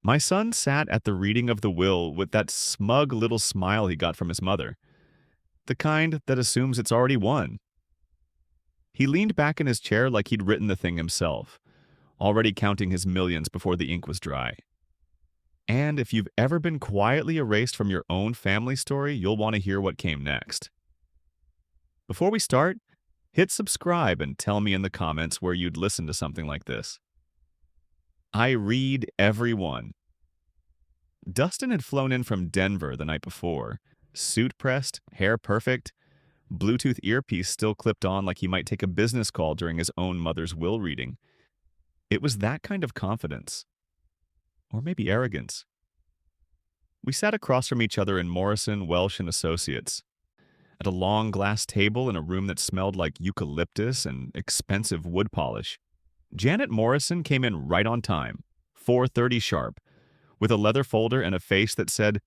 My son sat at the reading of the will with that smug little smile he got from his mother, the kind that assumes it's already won. He leaned back in his chair like he'd written the thing himself, already counting his millions before the ink was dry. And if you've ever been quietly erased from your own family story, you'll want to hear what came next. Before we start, hit subscribe and tell me in the comments where you'd listen to something like this. I read every one. Dustin had flown in from Denver the night before, suit pressed, hair perfect, Bluetooth earpiece still clipped on like he might take a business call during his own mother's will reading. It was that kind of confidence. Or maybe arrogance. We sat across from each other in Morrison, Welsh and Associates, at a long glass table in a room that smelled like eucalyptus and expensive wood polish. Janet Morrison came in right on time, 4:30 sharp, with a leather folder and a face that said,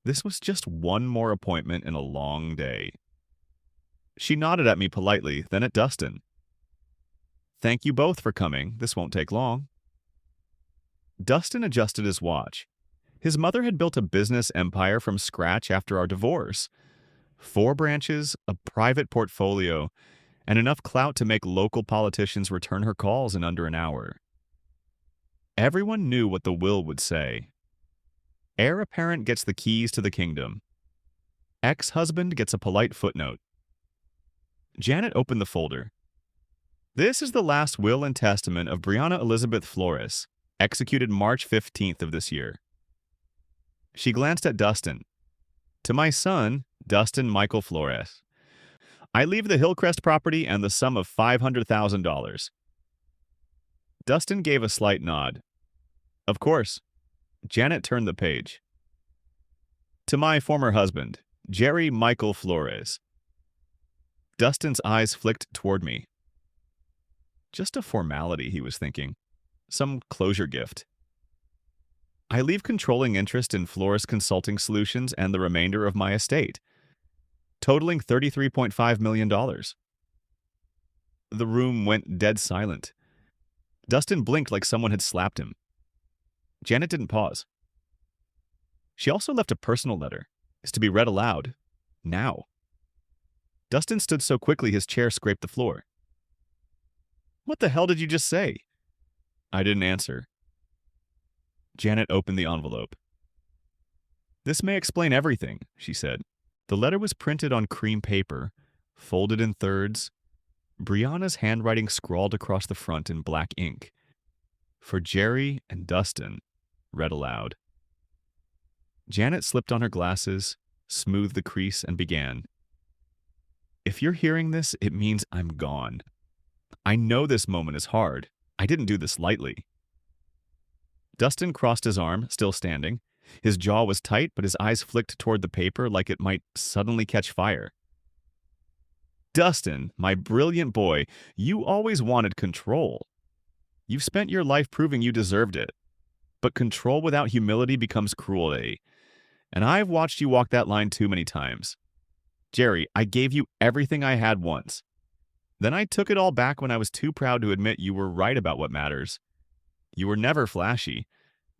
this was just one more appointment in a long day. She nodded at me politely, then at Dustin. Thank you both for coming. This won't take long. Dustin adjusted his watch. His mother had built a business empire from scratch after our divorce. 4 branches, a private portfolio, and enough clout to make local politicians return her calls in under an hour. Everyone knew what the will would say. Heir apparent gets the keys to the kingdom. Ex-husband gets a polite footnote. Janet opened the folder. This is the last will and testament of Brianna Elizabeth Flores, executed March 15th of this year. She glanced at Dustin. To my son, Dustin Michael Flores. I leave the Hillcrest property and the sum of $500,000. Dustin gave a slight nod. Of course. Janet turned the page. To my former husband, Jerry Michael Flores. Dustin's eyes flicked toward me. Just a formality, he was thinking. Some closure gift. I leave controlling interest in Flores Consulting Solutions and the remainder of my estate, totaling $33.5 million. The room went dead silent. Dustin blinked like someone had slapped him. Janet didn't pause. She also left a personal letter. It's to be read aloud. Now. Dustin stood so quickly his chair scraped the floor. What the hell did you just say? I didn't answer. Janet opened the envelope. This may explain everything, she said. The letter was printed on cream paper, folded in thirds. Brianna's handwriting scrawled across the front in black ink. For Jerry and Dustin, read aloud. Janet slipped on her glasses, smoothed the crease, and began. If you're hearing this, it means I'm gone. I know this moment is hard. I didn't do this lightly. Dustin crossed his arm, still standing. His jaw was tight, but his eyes flicked toward the paper like it might suddenly catch fire. Dustin, my brilliant boy, you always wanted control. You've spent your life proving you deserved it. But control without humility becomes cruelty. And I've watched you walk that line too many times. Jerry, I gave you everything I had once. Then I took it all back when I was too proud to admit you were right about what matters. You were never flashy,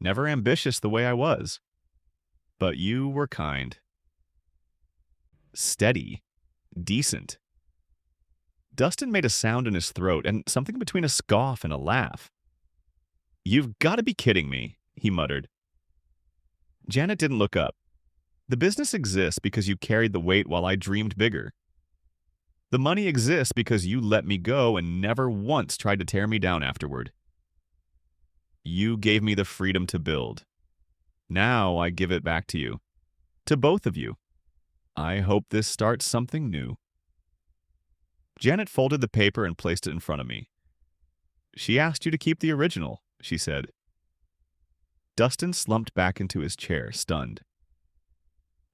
never ambitious the way I was. But you were kind. Steady. Decent. Dustin made a sound in his throat, and something between a scoff and a laugh. You've got to be kidding me, he muttered. Janet didn't look up. The business exists because you carried the weight while I dreamed bigger. The money exists because you let me go and never once tried to tear me down afterward. You gave me the freedom to build. Now I give it back to you. To both of you. I hope this starts something new. Janet folded the paper and placed it in front of me. She asked you to keep the original, she said. Dustin slumped back into his chair, stunned.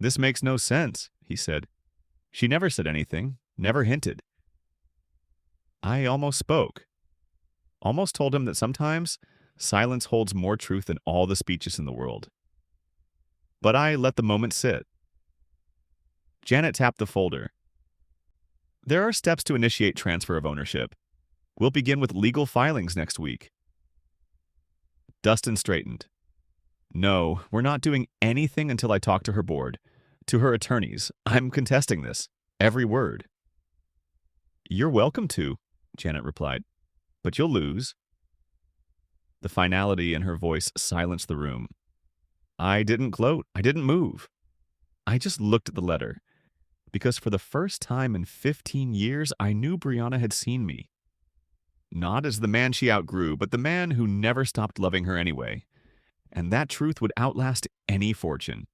This makes no sense, he said. She never said anything, never hinted. I almost spoke. Almost told him that sometimes silence holds more truth than all the speeches in the world. But I let the moment sit. Janet tapped the folder. There are steps to initiate transfer of ownership. We'll begin with legal filings next week. Dustin straightened. No, we're not doing anything until I talk to her board. To her attorneys. I'm contesting this. Every word. You're welcome to, Janet replied. But you'll lose. The finality in her voice silenced the room. I didn't gloat. I didn't move. I just looked at the letter. Because for the first time in 15 years, I knew Brianna had seen me. Not as the man she outgrew, but the man who never stopped loving her anyway. And that truth would outlast any fortune.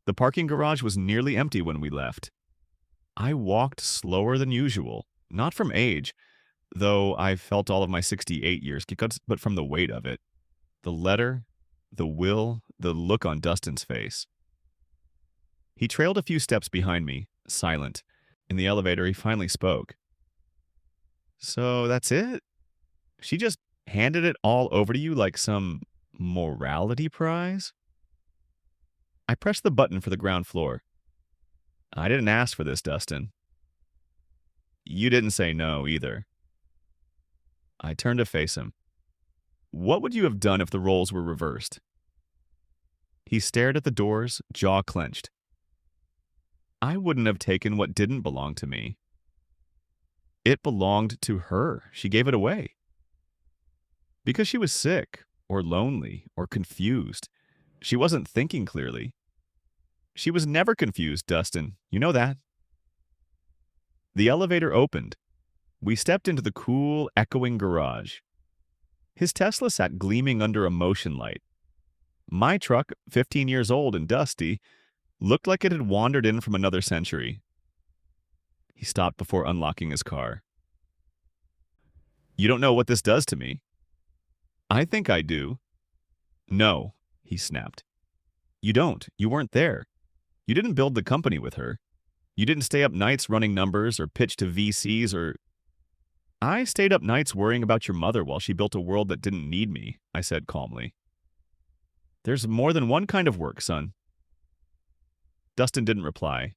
The parking garage was nearly empty when we left. I walked slower than usual, not from age, though I felt all of my 68 years, but from the weight of it. The letter, the will, the look on Dustin's face. He trailed a few steps behind me, silent. In the elevator, he finally spoke. So that's it? She just handed it all over to you like some morality prize? I pressed the button for the ground floor. I didn't ask for this, Dustin. You didn't say no, either. I turned to face him. What would you have done if the roles were reversed? He stared at the doors, jaw clenched. I wouldn't have taken what didn't belong to me. It belonged to her. She gave it away. Because she was sick, or lonely, or confused. She wasn't thinking clearly. She was never confused, Dustin. You know that. The elevator opened. We stepped into the cool, echoing garage. His Tesla sat gleaming under a motion light. My truck, 15 years old and dusty, looked like it had wandered in from another century. He stopped before unlocking his car. You don't know what this does to me. I think I do. No, he snapped. You don't. You weren't there. You didn't build the company with her. You didn't stay up nights running numbers or pitch to VCs or... I stayed up nights worrying about your mother while she built a world that didn't need me, I said calmly. There's more than one kind of work, son. Dustin didn't reply.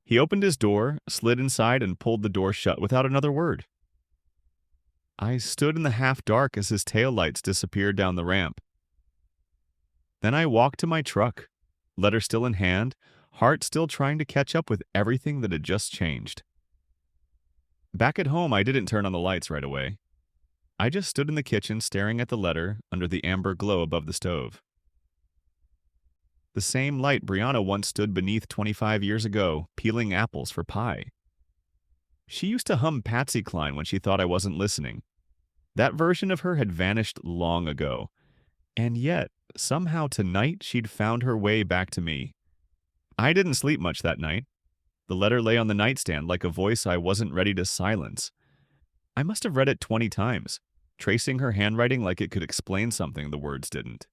He opened his door, slid inside, and pulled the door shut without another word. I stood in the half-dark as his taillights disappeared down the ramp. Then I walked to my truck, letter still in hand, heart still trying to catch up with everything that had just changed. Back at home, I didn't turn on the lights right away. I just stood in the kitchen staring at the letter under the amber glow above the stove. The same light Brianna once stood beneath 25 years ago, peeling apples for pie. She used to hum Patsy Cline when she thought I wasn't listening. That version of her had vanished long ago. And yet, somehow tonight she'd found her way back to me. I didn't sleep much that night. The letter lay on the nightstand like a voice I wasn't ready to silence. I must have read it 20 times, tracing her handwriting like it could explain something the words didn't.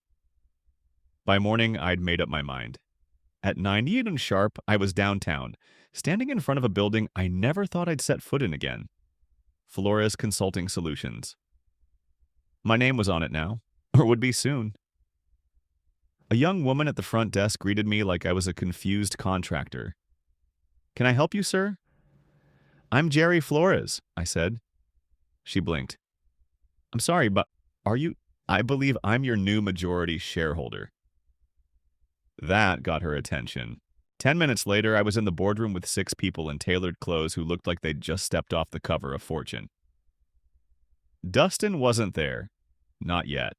By morning, I'd made up my mind. At 98 and sharp, I was downtown, standing in front of a building I never thought I'd set foot in again. Flores Consulting Solutions. My name was on it now, or would be soon. A young woman at the front desk greeted me like I was a confused contractor. Can I help you, sir? I'm Jerry Flores, I said. She blinked. I'm sorry, but are you? I believe I'm your new majority shareholder. That got her attention. 10 minutes later, I was in the boardroom with 6 people in tailored clothes who looked like they'd just stepped off the cover of Fortune. Dustin wasn't there. Not yet.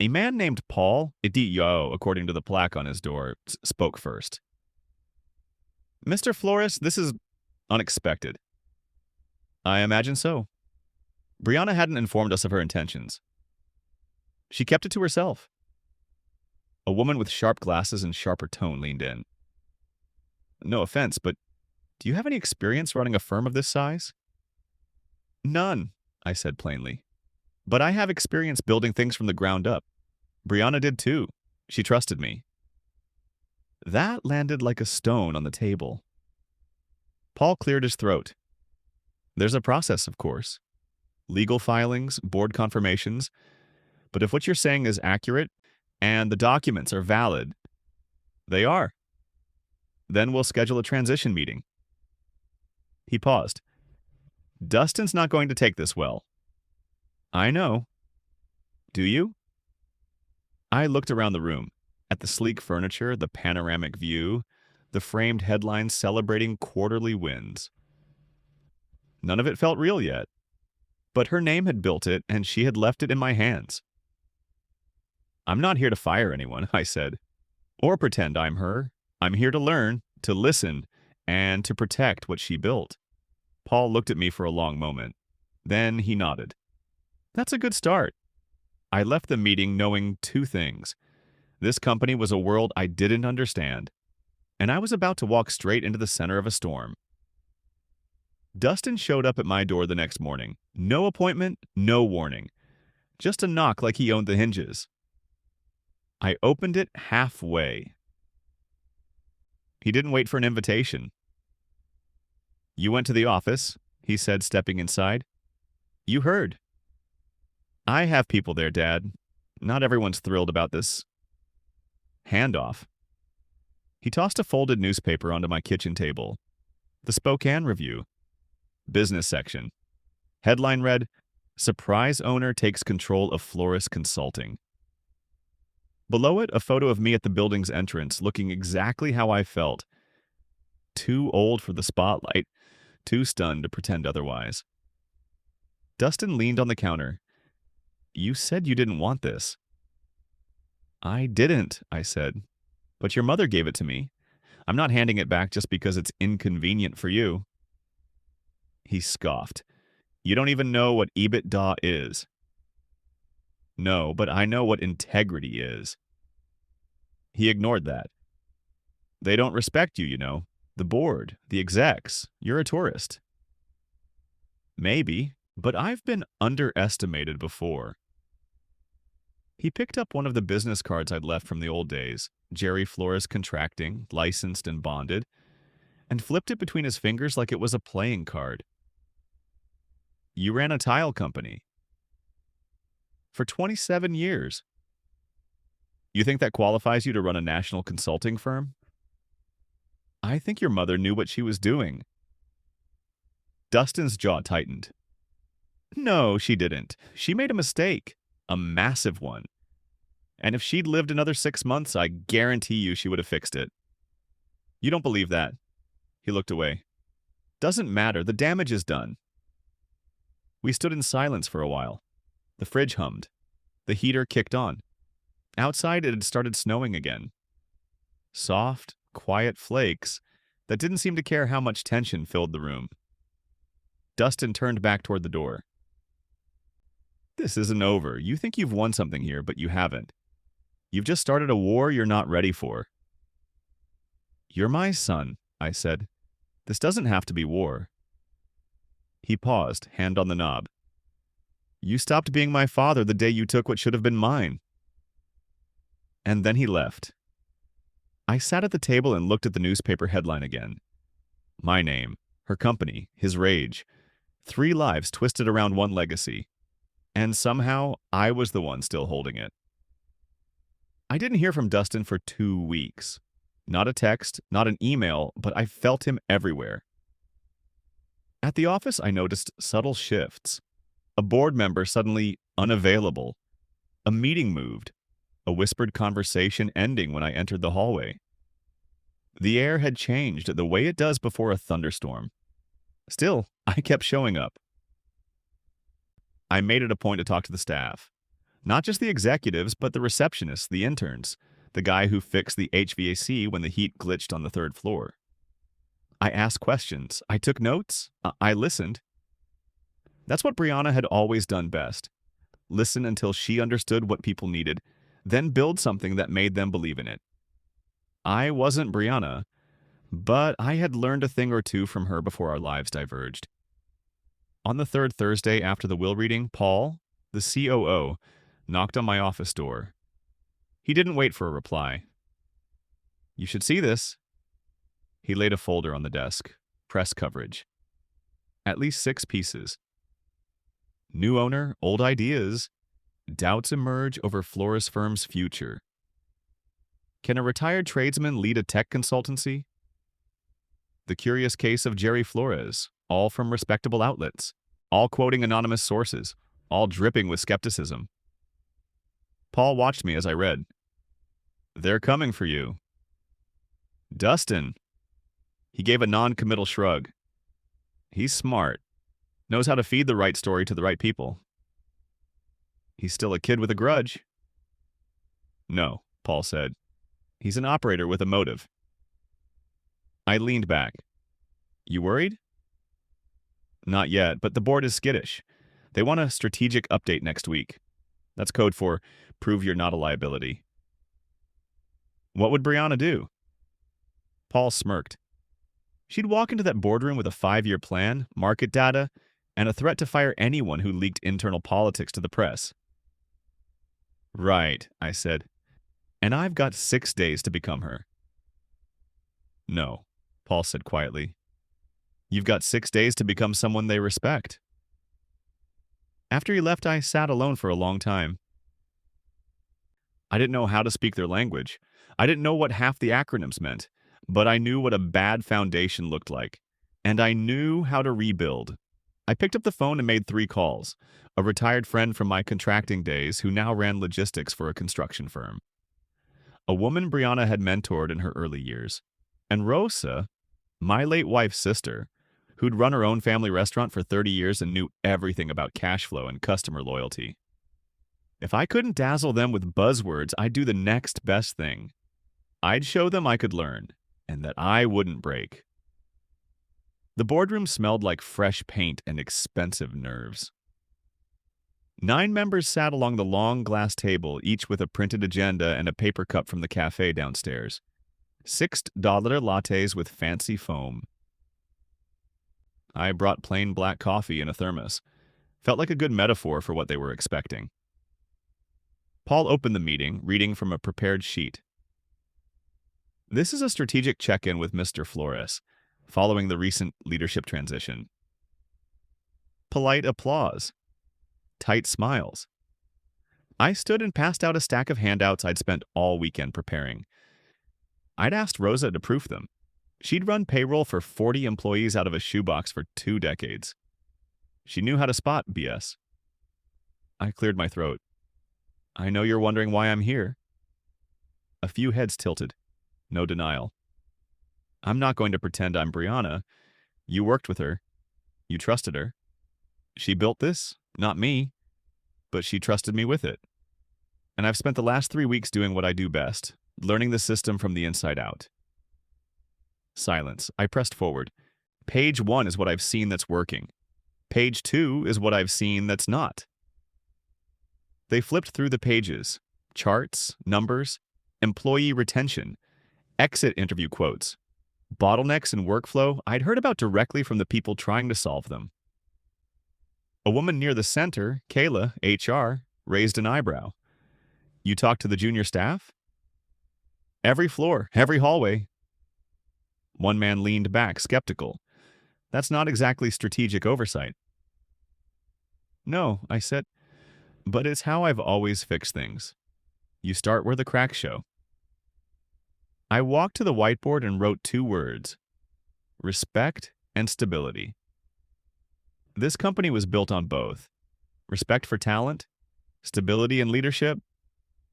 A man named Paul Idiot, according to the plaque on his door, spoke first. Mr. Flores, this is unexpected. I imagine so. Brianna hadn't informed us of her intentions. She kept it to herself. A woman with sharp glasses and sharper tone leaned in. No offense, but do you have any experience running a firm of this size? None, I said plainly. But I have experience building things from the ground up. Brianna did too. She trusted me. That landed like a stone on the table. Paul cleared his throat. There's a process, of course. Legal filings, board confirmations. But if what you're saying is accurate, and the documents are valid, they are. Then we'll schedule a transition meeting. He paused. Dustin's not going to take this well. I know. Do you? I looked around the room, at the sleek furniture, the panoramic view, the framed headlines celebrating quarterly wins. None of it felt real yet, but her name had built it and she had left it in my hands. I'm not here to fire anyone, I said, or pretend I'm her. I'm here to learn, to listen, and to protect what she built. Paul looked at me for a long moment. Then he nodded. That's a good start. I left the meeting knowing two things. This company was a world I didn't understand, and I was about to walk straight into the center of a storm. Dustin showed up at my door the next morning. No appointment, no warning. Just a knock like he owned the hinges. I opened it halfway. He didn't wait for an invitation. You went to the office, he said, stepping inside. You heard. I have people there, Dad. Not everyone's thrilled about this handoff. He tossed a folded newspaper onto my kitchen table. The Spokane Review. Business section. Headline read, Surprise Owner Takes Control of Florist Consulting. Below it, a photo of me at the building's entrance, looking exactly how I felt. Too old for the spotlight, too stunned to pretend otherwise. Dustin leaned on the counter. You said you didn't want this. I didn't, I said. But your mother gave it to me. I'm not handing it back just because it's inconvenient for you. He scoffed. You don't even know what EBITDA is. No, but I know what integrity is. He ignored that. They don't respect you, you know. The board, the execs. You're a tourist. Maybe, but I've been underestimated before. He picked up one of the business cards I'd left from the old days, Jerry Flores Contracting, licensed and bonded, and flipped it between his fingers like it was a playing card. You ran a tile company. For 27 years. You think that qualifies you to run a national consulting firm? I think your mother knew what she was doing. Dustin's jaw tightened. No, she didn't. She made a mistake. A massive one. And if she'd lived another 6 months, I guarantee you she would have fixed it. You don't believe that. He looked away. Doesn't matter. The damage is done. We stood in silence for a while. The fridge hummed. The heater kicked on. Outside, it had started snowing again. Soft, quiet flakes that didn't seem to care how much tension filled the room. Dustin turned back toward the door. This isn't over. You think you've won something here, but you haven't. You've just started a war you're not ready for. You're my son, I said. This doesn't have to be war. He paused, hand on the knob. You stopped being my father the day you took what should have been mine. And then he left. I sat at the table and looked at the newspaper headline again. My name, her company, his rage. 3 lives twisted around one legacy. And somehow, I was the one still holding it. I didn't hear from Dustin for 2 weeks. Not a text, not an email, but I felt him everywhere. At the office, I noticed subtle shifts. A board member suddenly unavailable. A meeting moved. A whispered conversation ending when I entered the hallway. The air had changed the way it does before a thunderstorm. Still, I kept showing up. I made it a point to talk to the staff. Not just the executives, but the receptionists, the interns, the guy who fixed the HVAC when the heat glitched on the 3rd floor. I asked questions. I took notes. I listened. That's what Brianna had always done best. Listen until she understood what people needed, then build something that made them believe in it. I wasn't Brianna, but I had learned a thing or two from her before our lives diverged. On the 3rd Thursday after the will reading, Paul, the COO, knocked on my office door. He didn't wait for a reply. You should see this. He laid a folder on the desk. Press coverage. At least 6 pieces. New owner, old ideas. Doubts emerge over florist firm's future. Can a retired tradesman lead a tech consultancy? The curious case of Jerry Flores, all from respectable outlets, all quoting anonymous sources, all dripping with skepticism. Paul watched me as I read. They're coming for you. Dustin. He gave a non-committal shrug. He's smart. Knows how to feed the right story to the right people. He's still a kid with a grudge. No, Paul said. He's an operator with a motive. I leaned back. You worried? Not yet, but the board is skittish. They want a strategic update next week. That's code for prove you're not a liability. What would Brianna do? Paul smirked. She'd walk into that boardroom with a 5-year plan, market data, and a threat to fire anyone who leaked internal politics to the press. Right, I said. And I've got 6 days to become her. No, Paul said quietly. You've got 6 days to become someone they respect. After he left, I sat alone for a long time. I didn't know how to speak their language. I didn't know what half the acronyms meant, but I knew what a bad foundation looked like, and I knew how to rebuild. I picked up the phone and made 3 calls. A retired friend from my contracting days who now ran logistics for a construction firm. A woman Brianna had mentored in her early years. And Rosa, my late wife's sister, who'd run her own family restaurant for 30 years and knew everything about cash flow and customer loyalty. If I couldn't dazzle them with buzzwords, I'd do the next best thing. I'd show them I could learn, and that I wouldn't break. The boardroom smelled like fresh paint and expensive nerves. 9 members sat along the long glass table, each with a printed agenda and a paper cup from the cafe downstairs. $6 lattes with fancy foam. I brought plain black coffee in a thermos. Felt like a good metaphor for what they were expecting. Paul opened the meeting, reading from a prepared sheet. This is a strategic check-in with Mr. Flores, following the recent leadership transition. Polite applause. Tight smiles. I stood and passed out a stack of handouts I'd spent all weekend preparing. I'd asked Rosa to proof them. She'd run payroll for 40 employees out of a shoebox for 2 decades. She knew how to spot BS. I cleared my throat. I know you're wondering why I'm here. A few heads tilted. No denial. I'm not going to pretend I'm Brianna. You worked with her. You trusted her. She built this, not me, but she trusted me with it. And I've spent the last 3 weeks doing what I do best, learning the system from the inside out. Silence. I pressed forward. Page 1 is what I've seen that's working. Page 2 is what I've seen that's not. They flipped through the pages. Charts, numbers, employee retention, exit interview quotes, bottlenecks in workflow I'd heard about directly from the people trying to solve them. A woman near the center, Kayla, HR, raised an eyebrow. You talked to the junior staff? Every floor, every hallway. One man leaned back, skeptical. That's not exactly strategic oversight. No, I said, but it's how I've always fixed things. You start where the cracks show. I walked to the whiteboard and wrote 2 words: respect and stability. This company was built on both. Respect for talent, stability in leadership.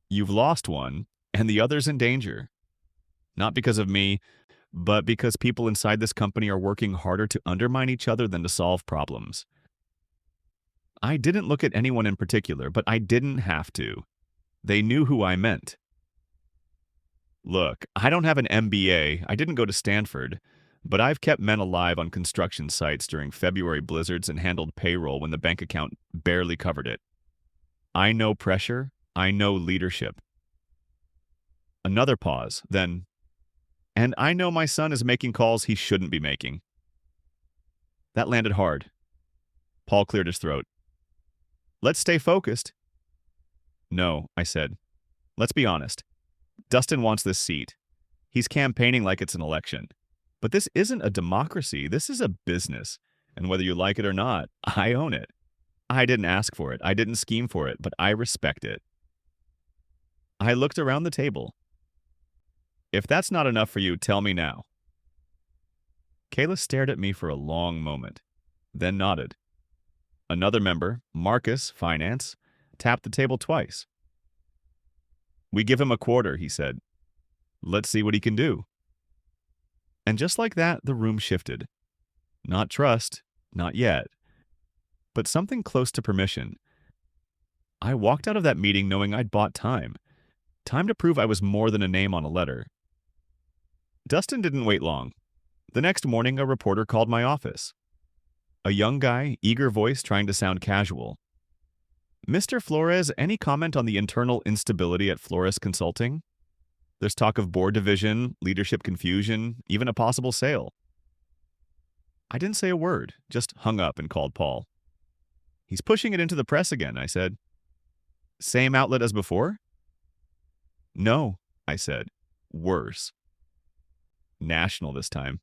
You've lost one, and the other's in danger. Not because of me, but because people inside this company are working harder to undermine each other than to solve problems. I didn't look at anyone in particular, but I didn't have to. They knew who I meant. Look, I don't have an MBA, I didn't go to Stanford, but I've kept men alive on construction sites during February blizzards and handled payroll when the bank account barely covered it. I know pressure, I know leadership. Another pause, then, and I know my son is making calls he shouldn't be making. That landed hard. Paul cleared his throat. Let's stay focused. No, I said. Let's be honest. Dustin wants this seat. He's campaigning like it's an election. But this isn't a democracy. This is a business. And whether you like it or not, I own it. I didn't ask for it. I didn't scheme for it, but I respect it. I looked around the table. If that's not enough for you, tell me now. Kayla stared at me for a long moment, then nodded. Another member, Marcus, finance, tapped the table twice. We give him a quarter, he said. Let's see what he can do. And just like that, the room shifted. Not trust, not yet, but something close to permission. I walked out of that meeting knowing I'd bought time. Time to prove I was more than a name on a letter. Dustin didn't wait long. The next morning, a reporter called my office. A young guy, eager voice trying to sound casual. Mr. Flores, any comment on the internal instability at Flores Consulting? There's talk of board division, leadership confusion, even a possible sale. I didn't say a word, just hung up and called Paul. He's pushing it into the press again, I said. Same outlet as before? No, I said. Worse. National this time.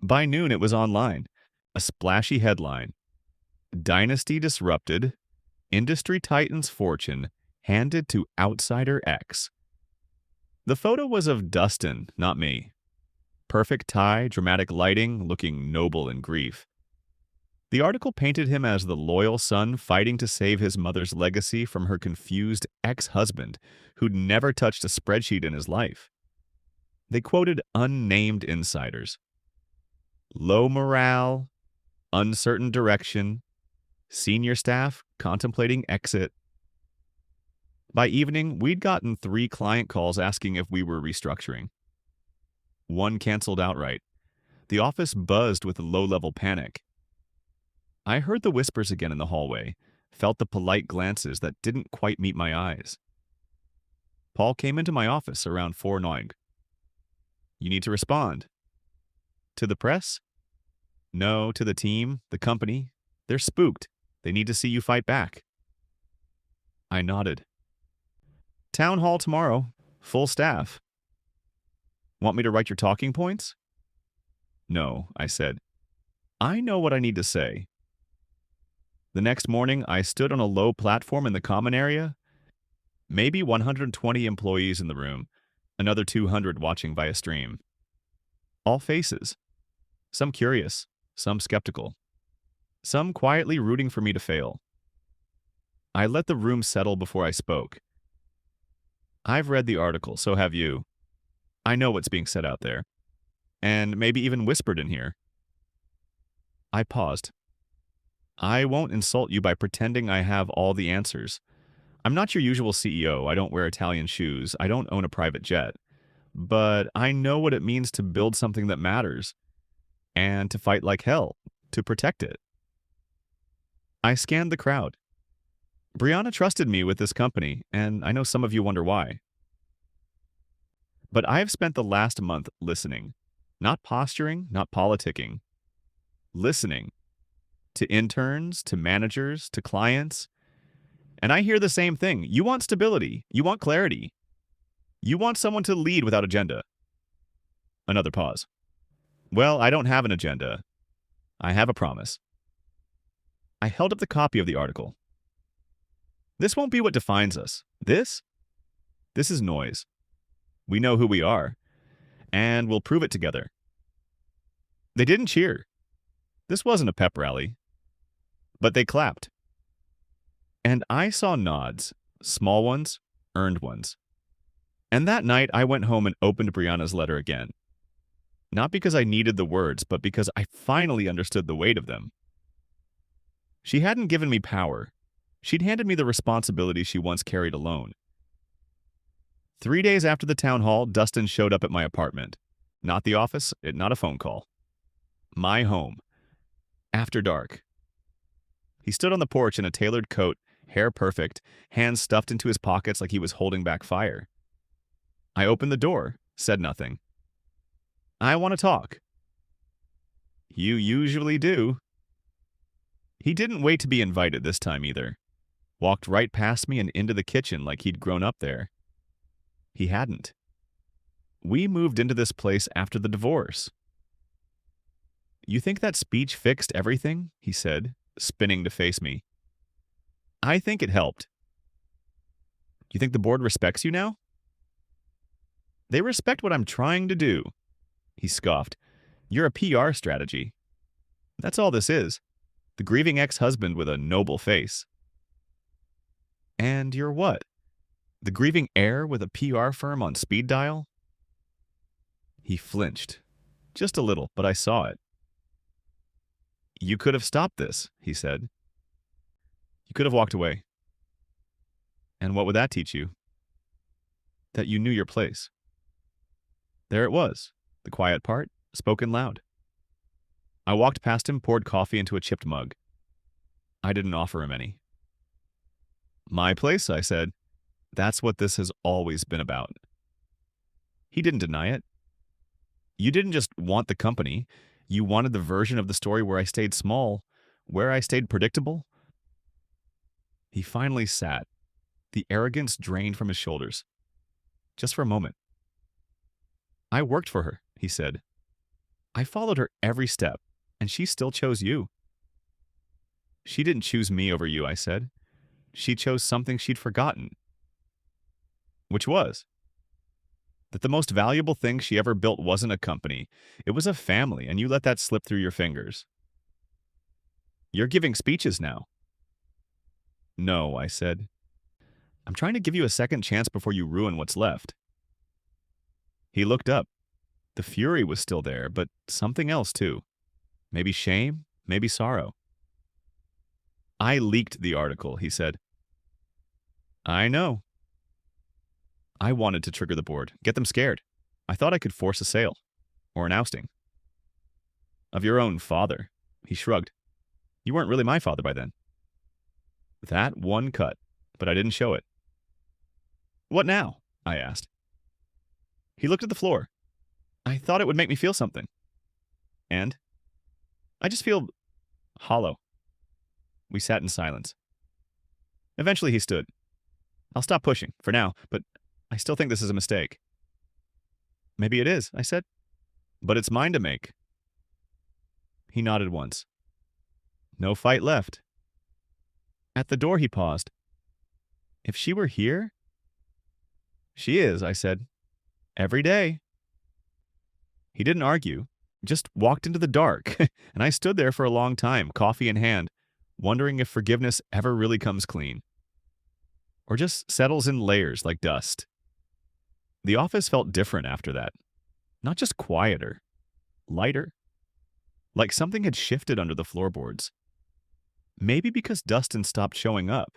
By noon, it was online. A splashy headline. Dynasty disrupted. Industry titan's fortune handed to outsider X. The photo was of Dustin, not me. Perfect tie, dramatic lighting, looking noble in grief. The article painted him as the loyal son fighting to save his mother's legacy from her confused ex-husband who'd never touched a spreadsheet in his life. They quoted unnamed insiders. Low morale, uncertain direction, senior staff contemplating exit. By evening, we'd gotten 3 client calls asking if we were restructuring. One canceled outright. The office buzzed with low-level panic. I heard the whispers again in the hallway, felt the polite glances that didn't quite meet my eyes. Paul came into my office around 4:09. You need to respond. To the press? No, to the team, the company. They're spooked. They need to see you fight back. I nodded. Town hall tomorrow. Full staff. Want me to write your talking points? No, I said. I know what I need to say. The next morning, I stood on a low platform in the common area. Maybe 120 employees in the room, another 200 watching via stream. All faces. Some curious, some skeptical. Some quietly rooting for me to fail. I let the room settle before I spoke. I've read the article, so have you. I know what's being said out there. And maybe even whispered in here. I paused. I won't insult you by pretending I have all the answers. I'm not your usual CEO. I don't wear Italian shoes. I don't own a private jet. But I know what it means to build something that matters. And to fight like hell, to protect it. I scanned the crowd. Brianna trusted me with this company, and I know some of you wonder why. But I have spent the last month listening. Not posturing, not politicking. Listening. To interns, to managers, to clients. And I hear the same thing. You want stability. You want clarity. You want someone to lead without agenda. Another pause. Well, I don't have an agenda. I have a promise. I held up the copy of the article. This won't be what defines us. This is noise. We know who we are, and we'll prove it together. They didn't cheer. This wasn't a pep rally. But they clapped. And I saw nods, small ones, earned ones. And that night, I went home and opened Brianna's letter again. Not because I needed the words, but because I finally understood the weight of them. She hadn't given me power. She'd handed me the responsibility she once carried alone. 3 days after the town hall, Dustin showed up at my apartment. Not the office, not a phone call. My home. After dark. He stood on the porch in a tailored coat, hair perfect, hands stuffed into his pockets like he was holding back fire. I opened the door, said nothing. I want to talk. You usually do. He didn't wait to be invited this time either. Walked right past me and into the kitchen like he'd grown up there. He hadn't. We moved into this place after the divorce. You think that speech fixed everything? He said, spinning to face me. I think it helped. You think the board respects you now? They respect what I'm trying to do. He scoffed. You're a PR strategy. That's all this is. The grieving ex-husband with a noble face. And you're what? The grieving heir with a PR firm on speed dial? He flinched. Just a little, but I saw it. You could have stopped this, he said. You could have walked away. And what would that teach you? That you knew your place. There it was, the quiet part, spoken loud. I walked past him, poured coffee into a chipped mug. I didn't offer him any. My place, I said. That's what this has always been about. He didn't deny it. You didn't just want the company. You wanted the version of the story where I stayed small, where I stayed predictable. He finally sat, the arrogance drained from his shoulders. Just for a moment. I worked for her, he said. I followed her every step, and she still chose you. She didn't choose me over you, I said. She chose something she'd forgotten. Which was? That the most valuable thing she ever built wasn't a company. It was a family, and you let that slip through your fingers. You're giving speeches now. No, I said. I'm trying to give you a second chance before you ruin what's left. He looked up. The fury was still there, but something else too. Maybe shame, maybe sorrow. I leaked the article, he said. I know. I wanted to trigger the board, get them scared. I thought I could force a sale. Or an ousting. Of your own father. He shrugged. You weren't really my father by then. That one cut, but I didn't show it. What now? I asked. He looked at the floor. I thought it would make me feel something. And? I just feel hollow. We sat in silence. Eventually he stood. I'll stop pushing, for now, but I still think this is a mistake. Maybe it is, I said. But it's mine to make. He nodded once. No fight left. At the door he paused. If she were here? She is, I said. Every day. He didn't argue, just walked into the dark, and I stood there for a long time, coffee in hand, wondering if forgiveness ever really comes clean. Or just settles in layers like dust. The office felt different after that. Not just quieter, lighter. Like something had shifted under the floorboards. Maybe because Dustin stopped showing up.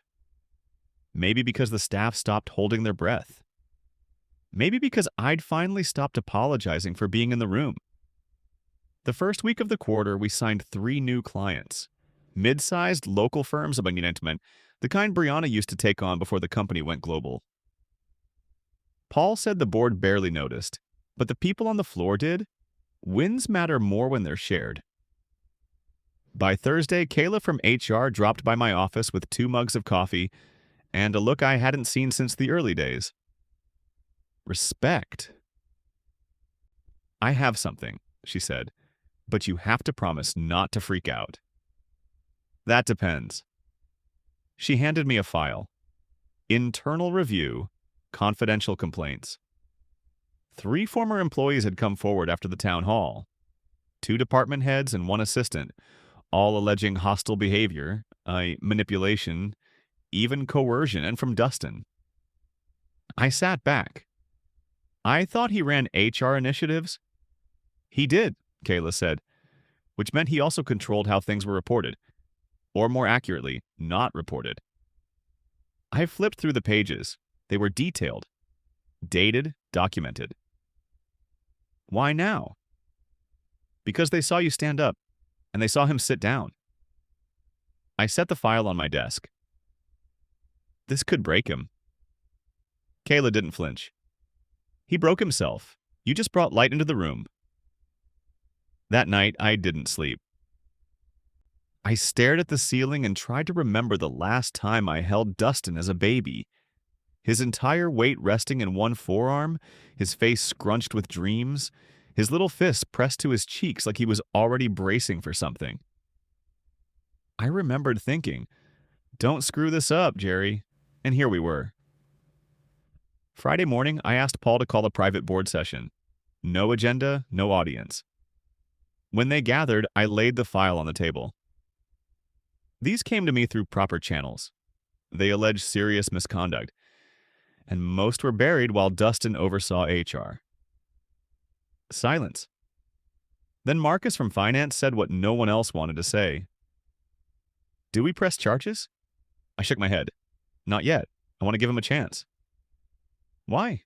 Maybe because the staff stopped holding their breath. Maybe because I'd finally stopped apologizing for being in the room. The first week of the quarter, we signed 3 new clients. Mid-sized local firms of management, the kind Brianna used to take on before the company went global. Paul said the board barely noticed, but the people on the floor did. Wins matter more when they're shared. By Thursday, Kayla from HR dropped by my office with 2 mugs of coffee and a look I hadn't seen since the early days. Respect. I have something, she said, but you have to promise not to freak out. That depends. She handed me a file. Internal review, confidential complaints. 3 former employees had come forward after the town hall. 2 department heads and 1 assistant, all alleging hostile behavior, manipulation, even coercion, and from Dustin. I sat back. I thought he ran HR initiatives. He did, Kayla said, which meant he also controlled how things were reported. Or more accurately, not reported. I flipped through the pages. They were detailed, dated, documented. Why now? Because they saw you stand up, and they saw him sit down. I set the file on my desk. This could break him. Kayla didn't flinch. He broke himself. You just brought light into the room. That night, I didn't sleep. I stared at the ceiling and tried to remember the last time I held Dustin as a baby. His entire weight resting in one forearm, his face scrunched with dreams, his little fist pressed to his cheeks like he was already bracing for something. I remembered thinking, don't screw this up, Jerry. And here we were. Friday morning, I asked Paul to call a private board session. No agenda, no audience. When they gathered, I laid the file on the table. These came to me through proper channels. They alleged serious misconduct. and most were buried while Dustin oversaw HR. Silence. Then Marcus from finance said what no one else wanted to say. Do we press charges? I shook my head. Not yet. I want to give him a chance. Why?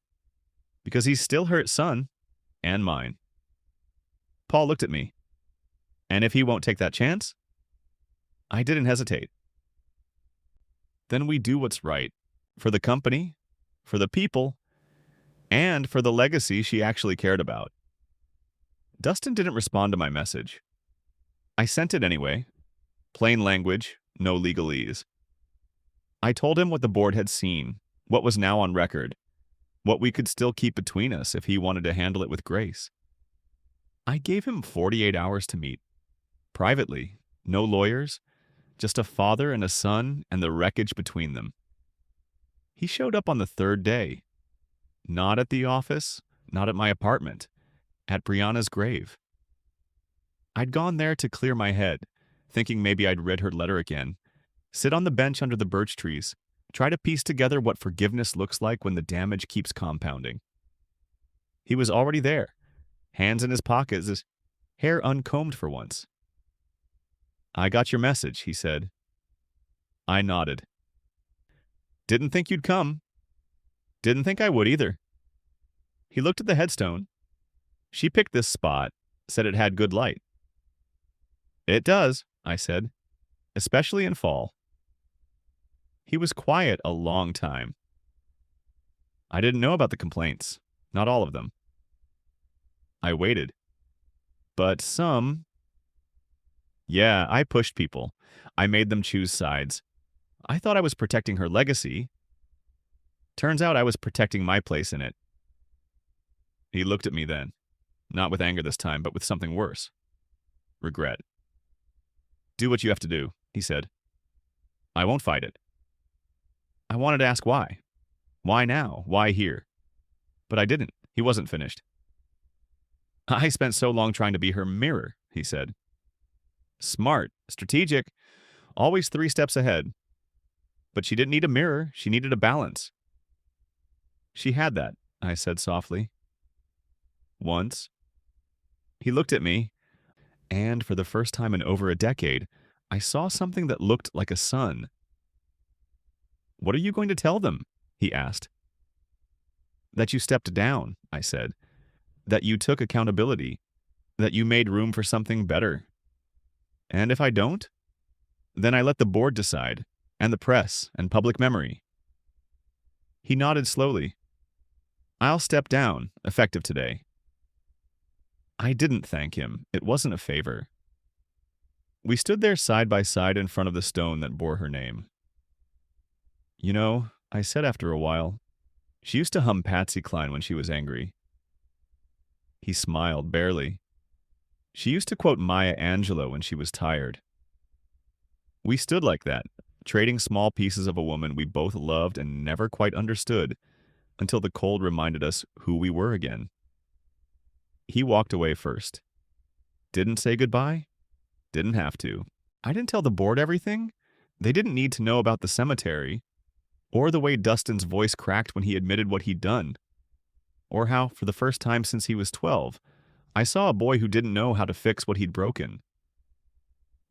Because he's still her son and mine. Paul looked at me. And if he won't take that chance? I didn't hesitate. Then we do what's right. For the company, for the people, and for the legacy she actually cared about. Dustin didn't respond to my message. I sent it anyway. Plain language, no legalese. I told him what the board had seen, what was now on record, what we could still keep between us if he wanted to handle it with grace. I gave him 48 hours to meet. Privately, no lawyers, just a father and a son and the wreckage between them. He showed up on the third day. Not at the office, not at my apartment, at Brianna's grave. I'd gone there to clear my head, thinking maybe I'd read her letter again, sit on the bench under the birch trees, try to piece together what forgiveness looks like when the damage keeps compounding. He was already there, hands in his pockets, his hair uncombed for once. I got your message, he said. I nodded. Didn't think you'd come. Didn't think I would either. He looked at the headstone. She picked this spot, said it had good light. It does, I said, especially in fall. He was quiet a long time. I didn't know about the complaints, not all of them. I waited. But some... Yeah, I pushed people. I made them choose sides. I thought I was protecting her legacy. Turns out I was protecting my place in it. He looked at me then, not with anger this time, but with something worse. Regret. Do what you have to do, he said. I won't fight it. I wanted to ask why. Why now? Why here? But I didn't. He wasn't finished. I spent so long trying to be her mirror, he said. Smart, strategic, always 3 steps ahead. But she didn't need a mirror, she needed a balance. She had that, I said softly. Once. He looked at me, and for the first time in over a decade, I saw something that looked like a sun. What are you going to tell them? He asked. That you stepped down, I said. That you took accountability. That you made room for something better. And if I don't, then I let the board decide, and the press, and public memory. He nodded slowly. I'll step down, effective today. I didn't thank him. It wasn't a favor. We stood there side by side in front of the stone that bore her name. You know, I said after a while, she used to hum Patsy Cline when she was angry. He smiled, barely. She used to quote Maya Angelou when she was tired. We stood like that, trading small pieces of a woman we both loved and never quite understood, until the cold reminded us who we were again. He walked away first. Didn't say goodbye? Didn't have to. I didn't tell the board everything. They didn't need to know about the cemetery, or the way Dustin's voice cracked when he admitted what he'd done, or how, for the first time since he was 12, I saw a boy who didn't know how to fix what he'd broken.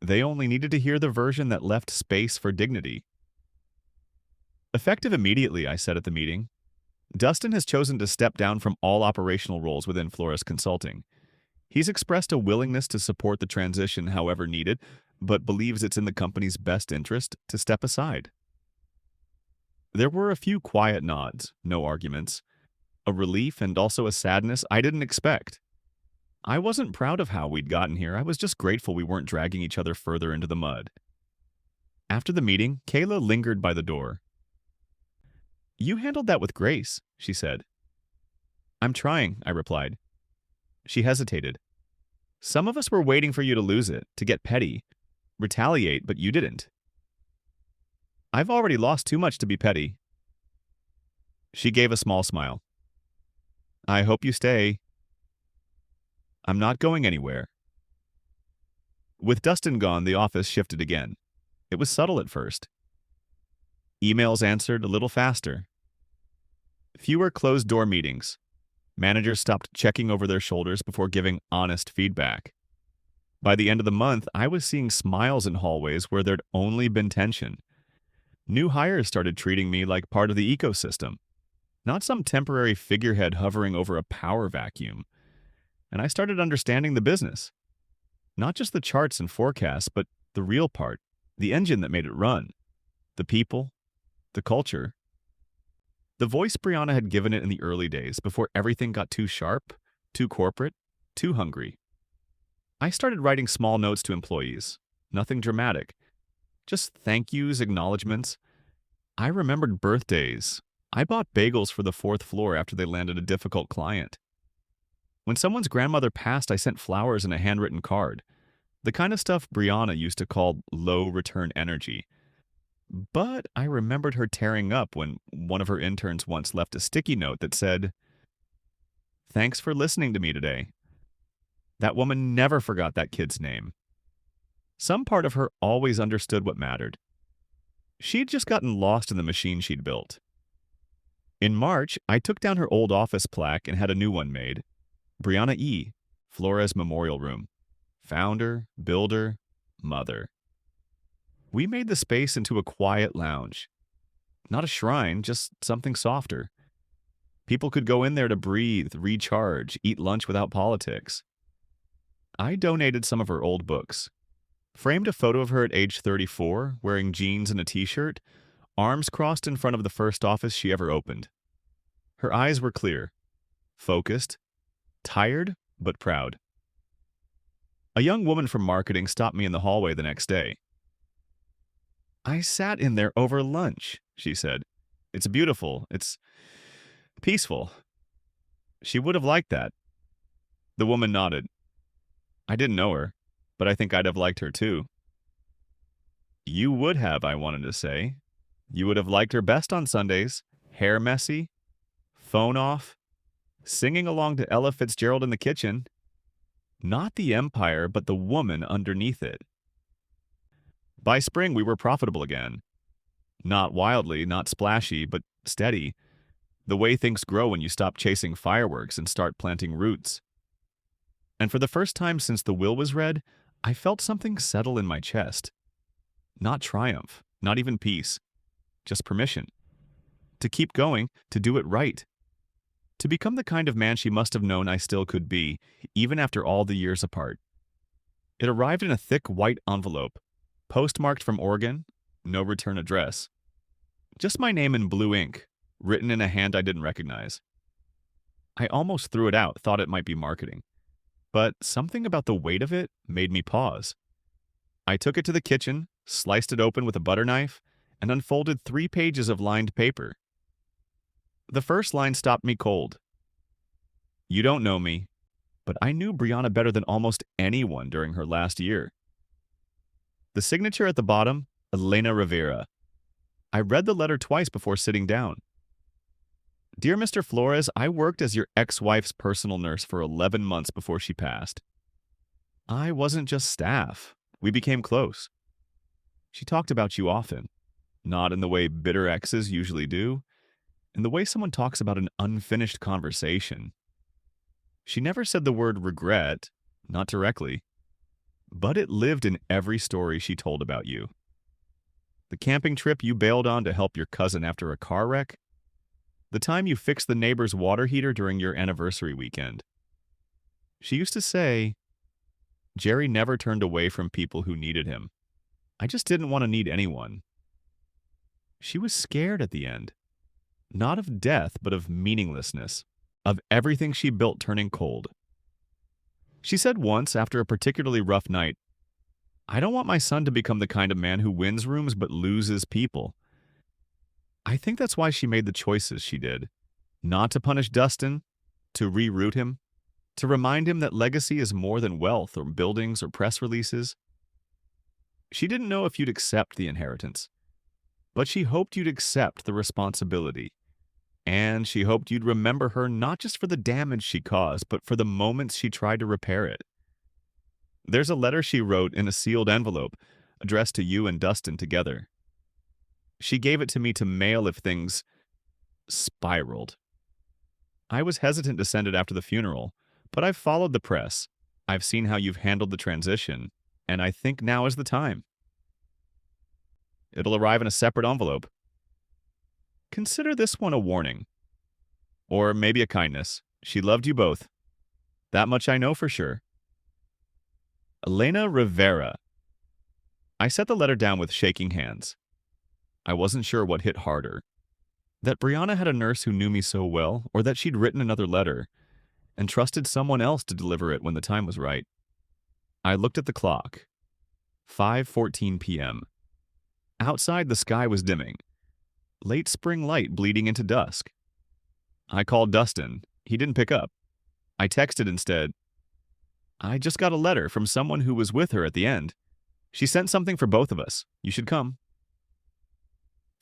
They only needed to hear the version that left space for dignity. Effective immediately, I said at the meeting. Dustin has chosen to step down from all operational roles within Flores Consulting. He's expressed a willingness to support the transition however needed, but believes it's in the company's best interest to step aside. There were a few quiet nods, no arguments, a relief and also a sadness I didn't expect. I wasn't proud of how we'd gotten here. I was just grateful we weren't dragging each other further into the mud. After the meeting, Kayla lingered by the door. You handled that with grace, she said. I'm trying, I replied. She hesitated. Some of us were waiting for you to lose it, to get petty, retaliate, but you didn't. I've already lost too much to be petty. She gave a small smile. I hope you stay. I'm not going anywhere. With Dustin gone, the office shifted again. It was subtle at first. Emails answered a little faster. Fewer closed-door meetings. Managers stopped checking over their shoulders before giving honest feedback. By the end of the month, I was seeing smiles in hallways where there'd only been tension. New hires started treating me like part of the ecosystem, not some temporary figurehead hovering over a power vacuum. And I started understanding the business. Not just the charts and forecasts, but the real part, the engine that made it run, the people, the culture. The voice Brianna had given it in the early days, before everything got too sharp, too corporate, too hungry. I started writing small notes to employees. Nothing dramatic. Just thank yous, acknowledgments. I remembered birthdays. I bought bagels for the fourth floor after they landed a difficult client. When someone's grandmother passed, I sent flowers and a handwritten card. The kind of stuff Brianna used to call low return energy. But I remembered her tearing up when one of her interns once left a sticky note that said, "Thanks for listening to me today." That woman never forgot that kid's name. Some part of her always understood what mattered. She'd just gotten lost in the machine she'd built. In March, I took down her old office plaque and had a new one made. Brianna E., Flores Memorial Room. Founder, builder, mother. We made the space into a quiet lounge. Not a shrine, just something softer. People could go in there to breathe, recharge, eat lunch without politics. I donated some of her old books. Framed a photo of her at age 34, wearing jeans and a t-shirt, arms crossed in front of the first office she ever opened. Her eyes were clear, focused, tired, but proud. A young woman from marketing stopped me in the hallway the next day. "I sat in there over lunch," she said. "It's beautiful. It's peaceful." She would have liked that. The woman nodded. I didn't know her, but I think I'd have liked her too. "You would have," I wanted to say. "You would have liked her best on Sundays, hair messy, phone off, singing along to Ella Fitzgerald in the kitchen. Not the empire, but the woman underneath it." By spring, we were profitable again. Not wildly, not splashy, but steady. The way things grow when you stop chasing fireworks and start planting roots. And for the first time since the will was read, I felt something settle in my chest. Not triumph, not even peace. Just permission. To keep going, to do it right. To become the kind of man she must have known I still could be, even after all the years apart. It arrived in a thick white envelope, postmarked from Oregon, no return address. Just my name in blue ink, written in a hand I didn't recognize. I almost threw it out, thought it might be marketing. But something about the weight of it made me pause. I took it to the kitchen, sliced it open with a butter knife, and unfolded 3 pages of lined paper. The first line stopped me cold. "You don't know me, but I knew Brianna better than almost anyone during her last year." The signature at the bottom, Elena Rivera. I read the letter twice before sitting down. "Dear Mr. Flores, I worked as your ex-wife's personal nurse for 11 months before she passed. I wasn't just staff. We became close. She talked about you often, not in the way bitter exes usually do, in the way someone talks about an unfinished conversation. She never said the word regret, not directly, but it lived in every story she told about you. The camping trip you bailed on to help your cousin after a car wreck, the time you fixed the neighbor's water heater during your anniversary weekend. She used to say, Jerry never turned away from people who needed him. I just didn't want to need anyone. She was scared at the end. Not of death, but of meaninglessness, of everything she built turning cold. She said once, after a particularly rough night, I don't want my son to become the kind of man who wins rooms but loses people. I think that's why she made the choices she did. Not to punish Dustin, to reroute him, to remind him that legacy is more than wealth or buildings or press releases. She didn't know if you'd accept the inheritance, but she hoped you'd accept the responsibility. And she hoped you'd remember her not just for the damage she caused, but for the moments she tried to repair it. There's a letter she wrote in a sealed envelope, addressed to you and Dustin together. She gave it to me to mail if things spiraled. I was hesitant to send it after the funeral, but I've followed the press. I've seen how you've handled the transition, and I think now is the time. It'll arrive in a separate envelope. Consider this one a warning. Or maybe a kindness. She loved you both. That much I know for sure. Elena Rivera. I set the letter down with shaking hands. I wasn't sure what hit harder. That Brianna had a nurse who knew me so well, or that she'd written another letter and trusted someone else to deliver it when the time was right. I looked at the clock. 5:14 p.m. Outside, the sky was dimming. Late spring light bleeding into dusk. I called Dustin. He didn't pick up. I texted instead. I just got a letter from someone who was with her at the end. She sent something for both of us. You should come.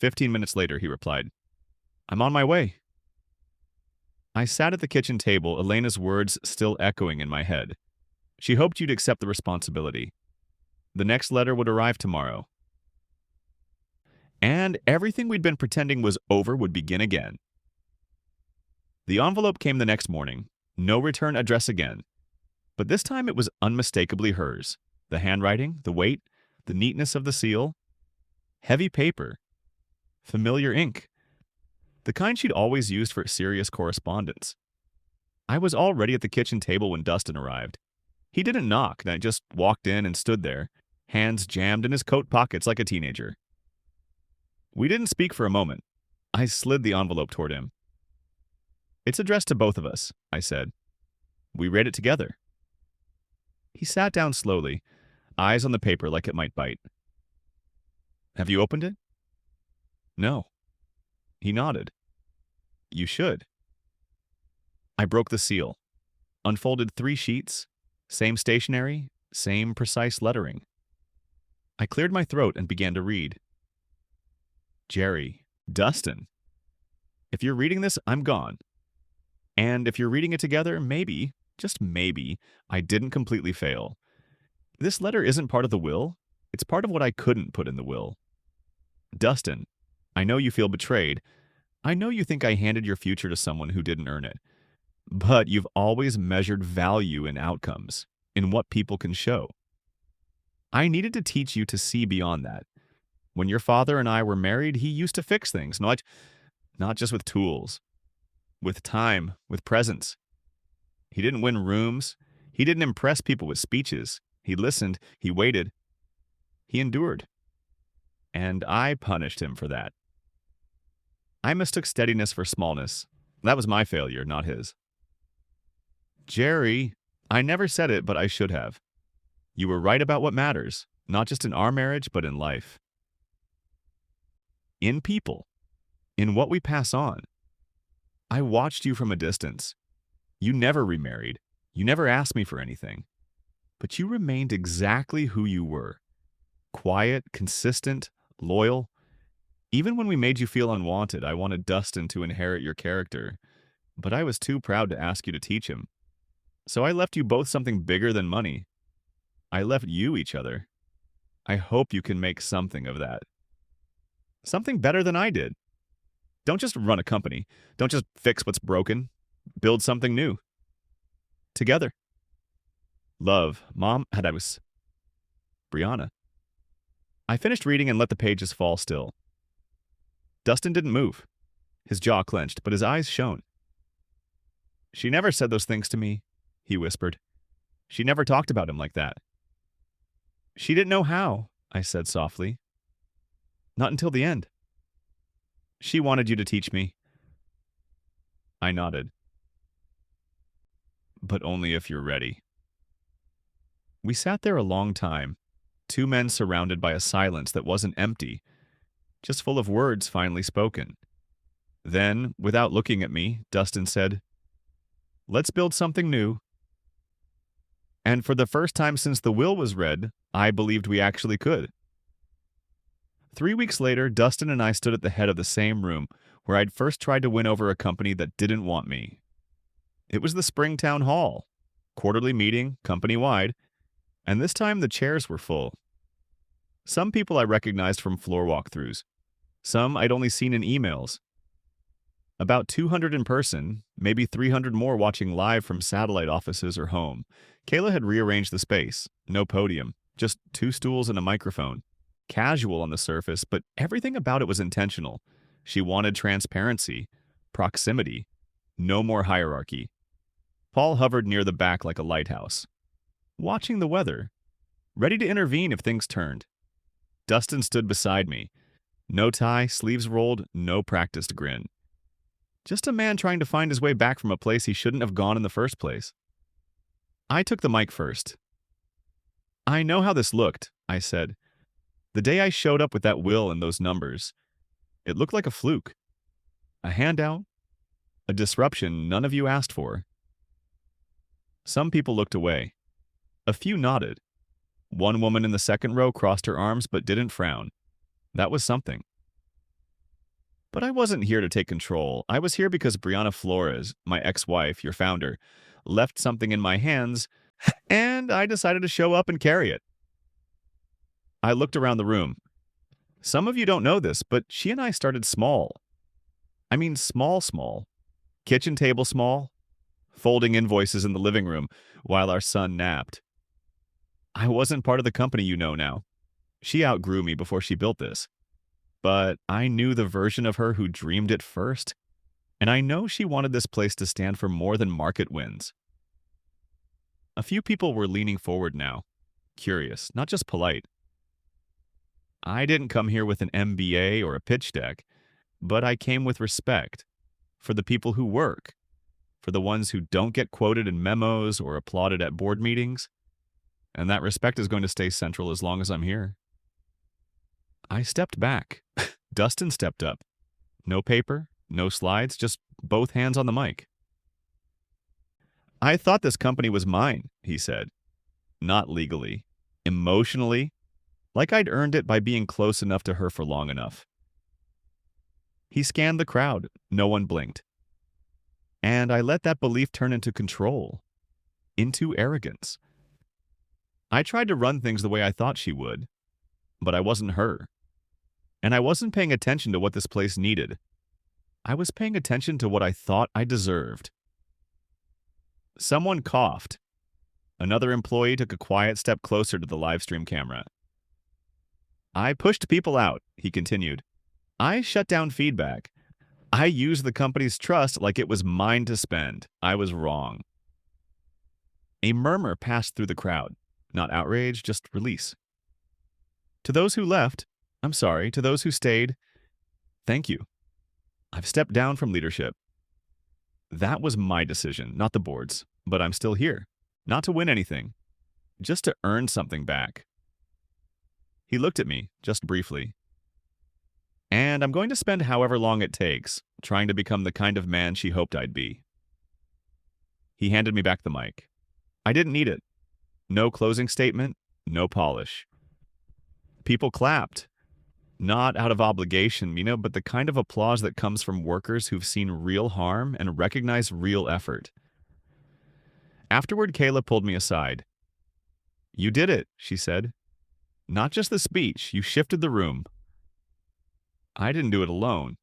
15 minutes later, he replied, I'm on my way. I sat at the kitchen table, Elena's words still echoing in my head. She hoped you'd accept the responsibility. The next letter would arrive tomorrow. And everything we'd been pretending was over would begin again. The envelope came the next morning. No return address again. But this time it was unmistakably hers. The handwriting, the weight, the neatness of the seal. Heavy paper. Familiar ink. The kind she'd always used for serious correspondence. I was already at the kitchen table when Dustin arrived. He didn't knock, I just walked in and stood there, hands jammed in his coat pockets like a teenager. We didn't speak for a moment. I slid the envelope toward him. It's addressed to both of us, I said. We read it together. He sat down slowly, eyes on the paper like it might bite. Have you opened it? No. He nodded. You should. I broke the seal, unfolded 3 sheets, same stationery, same precise lettering. I cleared my throat and began to read. Jerry, Dustin. If you're reading this, I'm gone. And if you're reading it together, maybe, just maybe, I didn't completely fail. This letter isn't part of the will. It's part of what I couldn't put in the will. Dustin, I know you feel betrayed. I know you think I handed your future to someone who didn't earn it. But you've always measured value in outcomes, in what people can show. I needed to teach you to see beyond that. When your father and I were married, he used to fix things, not just with tools. With time, with presence. He didn't win rooms. He didn't impress people with speeches. He listened. He waited. He endured. And I punished him for that. I mistook steadiness for smallness. That was my failure, not his. Jerry, I never said it, but I should have. You were right about what matters, not just in our marriage, but in life. In people. In what we pass on. I watched you from a distance. You never remarried. You never asked me for anything. But you remained exactly who you were. Quiet, consistent, loyal. Even when we made you feel unwanted, I wanted Dustin to inherit your character. But I was too proud to ask you to teach him. So I left you both something bigger than money. I left you each other. I hope you can make something of that. Something better than I did. Don't just run a company. Don't just fix what's broken. Build something new. Together. Love, Mom, and I was... Brianna. I finished reading and let the pages fall still. Dustin didn't move. His jaw clenched, but his eyes shone. She never said those things to me, he whispered. She never talked about him like that. She didn't know how, I said softly. Not until the end. She wanted you to teach me. I nodded. But only if you're ready. We sat there a long time, 2 men surrounded by a silence that wasn't empty, just full of words finally spoken. Then, without looking at me, Dustin said, Let's build something new. And for the first time since the will was read, I believed we actually could. 3 weeks later, Dustin and I stood at the head of the same room where I'd first tried to win over a company that didn't want me. It was the Spring Town Hall, quarterly meeting, company-wide, and this time the chairs were full. Some people I recognized from floor walkthroughs. Some I'd only seen in emails. About 200 in person, maybe 300 more watching live from satellite offices or home. Kayla had rearranged the space. No podium, just two stools and a microphone. Casual on the surface, but everything about it was intentional. She wanted transparency, proximity, no more hierarchy. Paul hovered near the back like a lighthouse, watching the weather, ready to intervene if things turned. Dustin stood beside me. No tie, sleeves rolled, no practiced grin. Just a man trying to find his way back from a place he shouldn't have gone in the first place. I took the mic first. "I know how this looked," I said. "The day I showed up with that will and those numbers, it looked like a fluke. A handout, a disruption none of you asked for." Some people looked away. A few nodded. One woman in the second row crossed her arms but didn't frown. That was something. But I wasn't here to take control. I was here because Brianna Flores, my ex-wife, your founder, left something in my hands, and I decided to show up and carry it. I looked around the room. Some of you don't know this, but she and I started small. I mean small. Kitchen table small, folding invoices in the living room while our son napped. I wasn't part of the company you know now. She outgrew me before she built this. But I knew the version of her who dreamed it first, and I know she wanted this place to stand for more than market wins. A few people were leaning forward now, curious, not just polite. I didn't come here with an MBA or a pitch deck, but I came with respect for the people who work, for the ones who don't get quoted in memos or applauded at board meetings, and that respect is going to stay central as long as I'm here. I stepped back. Dustin stepped up. No paper, no slides, just both hands on the mic. "I thought this company was mine," he said. "Not legally. Emotionally. Like I'd earned it by being close enough to her for long enough." He scanned the crowd. No one blinked. And I let that belief turn into control. Into arrogance. I tried to run things the way I thought she would. But I wasn't her. And I wasn't paying attention to what this place needed. I was paying attention to what I thought I deserved. Someone coughed. Another employee took a quiet step closer to the live stream camera. "I pushed people out," he continued. "I shut down feedback. I used the company's trust like it was mine to spend. I was wrong." A murmur passed through the crowd. Not outrage, just release. To those who left, I'm sorry. To those who stayed, thank you. I've stepped down from leadership. That was my decision, not the board's, but I'm still here. Not to win anything, just to earn something back. He looked at me, just briefly. And I'm going to spend however long it takes trying to become the kind of man she hoped I'd be. He handed me back the mic. I didn't need it. No closing statement, no polish. People clapped. Not out of obligation, but the kind of applause that comes from workers who've seen real harm and recognize real effort. Afterward, Kayla pulled me aside. "You did it," she said. "Not just the speech, you shifted the room." "I didn't do it alone."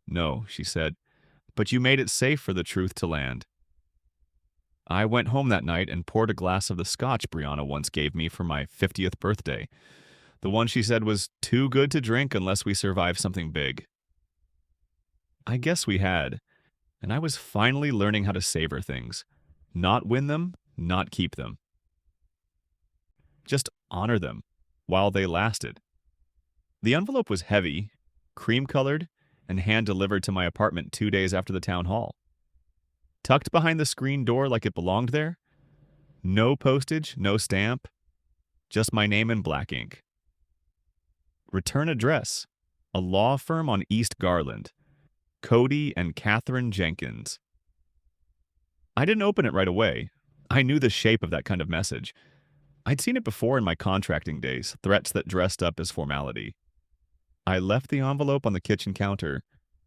"No," she said, "but you made it safe for the truth to land." I went home that night and poured a glass of the scotch Brianna once gave me for my 50th birthday. The one she said was too good to drink unless we survived something big. I guess we had, and I was finally learning how to savor things. Not win them, not keep them. Just honor them while they lasted. The envelope was heavy, cream-colored, and hand-delivered to my apartment 2 days after the town hall. Tucked behind the screen door like it belonged there. No postage, no stamp, just my name in black ink. Return address, a law firm on East Garland. Cody and Catherine Jenkins. I didn't open it right away. I knew the shape of that kind of message. I'd seen it before in my contracting days, threats that dressed up as formality. I left the envelope on the kitchen counter,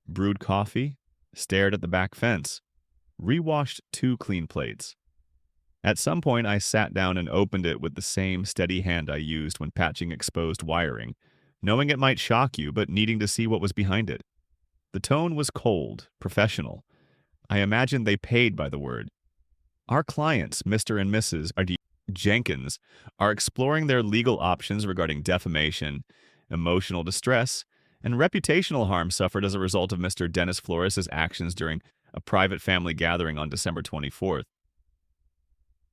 brewed coffee, stared at the back fence, rewashed 2 clean plates. At some point, I sat down and opened it with the same steady hand I used when patching exposed wiring, knowing it might shock you, but needing to see what was behind it. The tone was cold, professional. I imagine they paid by the word. Our clients, Mr. and Mrs. R.D. Jenkins, are exploring their legal options regarding defamation, emotional distress, and reputational harm suffered as a result of Mr. Dennis Flores' actions during a private family gathering on December 24th.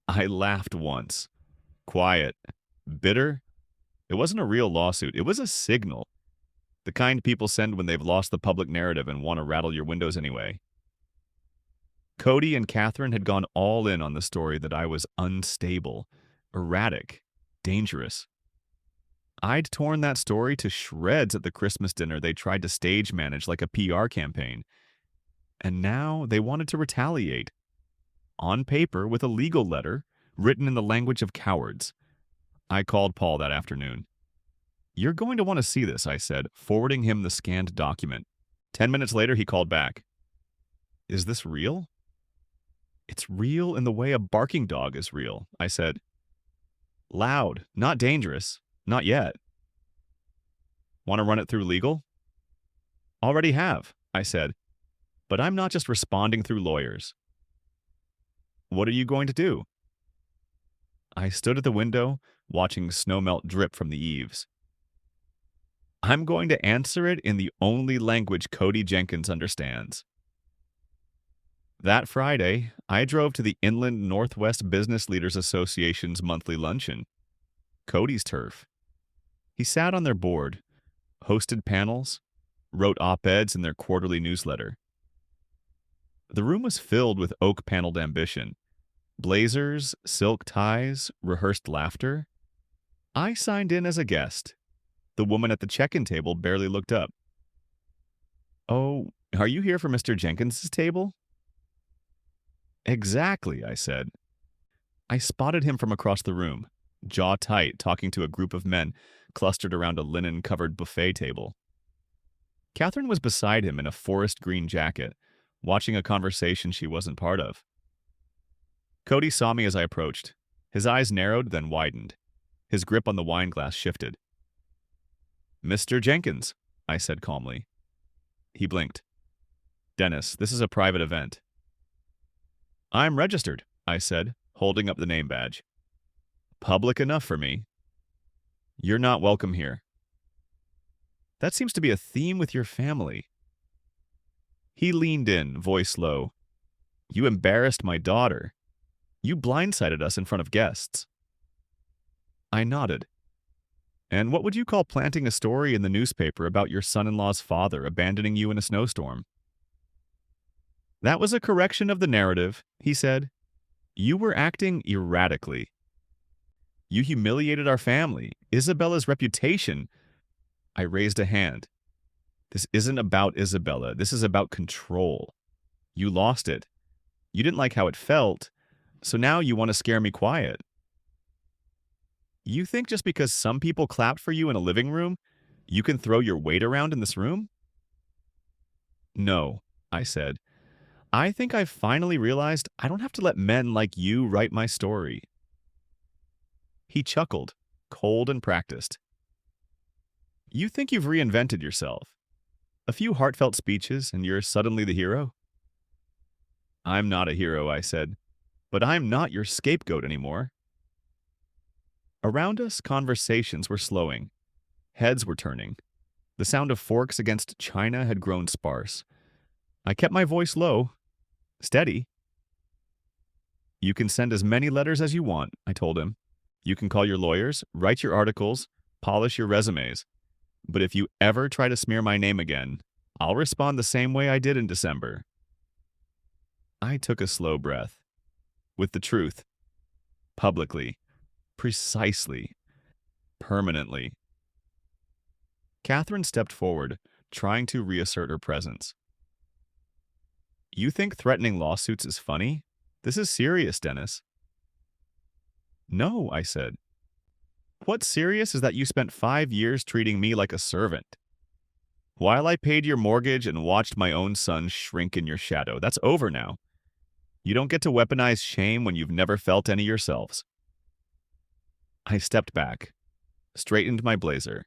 I laughed once. Quiet. Bitter. It wasn't a real lawsuit. It was a signal. The kind people send when they've lost the public narrative and want to rattle your windows anyway. Cody and Catherine had gone all in on the story that I was unstable, erratic, dangerous. I'd torn that story to shreds at the Christmas dinner they tried to stage manage like a PR campaign. And now they wanted to retaliate. On paper with a legal letter written in the language of cowards. I called Paul that afternoon. "You're going to want to see this," I said, forwarding him the scanned document. 10 minutes later, he called back. "Is this real?" "It's real in the way a barking dog is real," I said. "Loud, not dangerous. Not yet." "Want to run it through legal?" "Already have," I said. "But I'm not just responding through lawyers." "What are you going to do?" I stood at the window, watching snowmelt drip from the eaves. "I'm going to answer it in the only language Cody Jenkins understands." That Friday, I drove to the Inland Northwest Business Leaders Association's monthly luncheon. Cody's turf. He sat on their board, hosted panels, wrote op-eds in their quarterly newsletter. The room was filled with oak-paneled ambition. Blazers, silk ties, rehearsed laughter. I signed in as a guest. The woman at the check-in table barely looked up. "Oh, are you here for Mr. Jenkins's table?" "Exactly," I said. I spotted him from across the room, jaw tight, talking to a group of men clustered around a linen-covered buffet table. Catherine was beside him in a forest green jacket, watching a conversation she wasn't part of. Cody saw me as I approached. His eyes narrowed, then widened. His grip on the wine glass shifted. "Mr. Jenkins," I said calmly. He blinked. "Dennis, this is a private event." "I'm registered," I said, holding up the name badge. "Public enough for me." "You're not welcome here." "That seems to be a theme with your family." He leaned in, voice low. "You embarrassed my daughter. You blindsided us in front of guests." I nodded. "And what would you call planting a story in the newspaper about your son-in-law's father abandoning you in a snowstorm?" "That was a correction of the narrative," he said. "You were acting erratically. You humiliated our family, Isabella's reputation." I raised a hand. "This isn't about Isabella. This is about control. You lost it. You didn't like how it felt, so now you want to scare me quiet." "You think just because some people clapped for you in a living room, you can throw your weight around in this room?" "No," I said. "I think I've finally realized I don't have to let men like you write my story." He chuckled, cold and practiced. "You think you've reinvented yourself. A few heartfelt speeches and you're suddenly the hero?" "I'm not a hero," I said, "but I'm not your scapegoat anymore." Around us, conversations were slowing. Heads were turning. The sound of forks against china had grown sparse. I kept my voice low, steady. "You can send as many letters as you want," I told him. "You can call your lawyers, write your articles, polish your resumes. But if you ever try to smear my name again, I'll respond the same way I did in December." I took a slow breath. With the truth. Publicly. Precisely. Permanently. Catherine stepped forward, trying to reassert her presence. "You think threatening lawsuits is funny? This is serious, Dennis." "No," I said. "What's serious is that you spent 5 years treating me like a servant. While I paid your mortgage and watched my own son shrink in your shadow, that's over now. You don't get to weaponize shame when you've never felt any yourselves." I stepped back, straightened my blazer.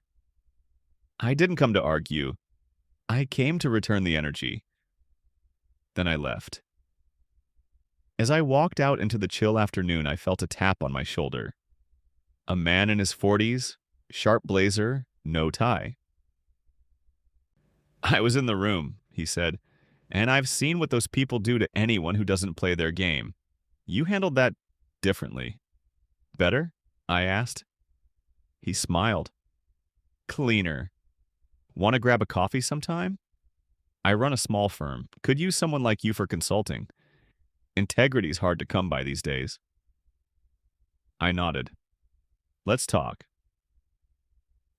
"I didn't come to argue. I came to return the energy. Then I left. As I walked out into the chill afternoon, I felt a tap on my shoulder. A man in his 40s, sharp blazer, no tie. I was in the room, he said, and I've seen what those people do to anyone who doesn't play their game. You handled that differently. Better? I asked. He smiled. Cleaner. Want to grab a coffee sometime? I run a small firm. Could use someone like you for consulting. Integrity's hard to come by these days. I nodded. Let's talk.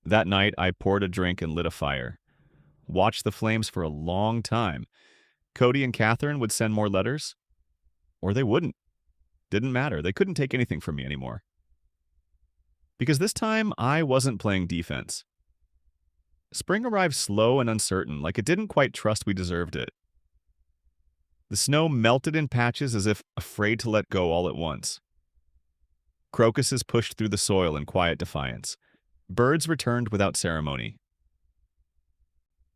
That night, I poured a drink and lit a fire. Watched the flames for a long time. Cody and Catherine would send more letters, or they wouldn't. Didn't matter. They couldn't take anything from me anymore. Because this time, I wasn't playing defense. Spring arrived slow and uncertain, like it didn't quite trust we deserved it. The snow melted in patches as if afraid to let go all at once. Crocuses pushed through the soil in quiet defiance. Birds returned without ceremony.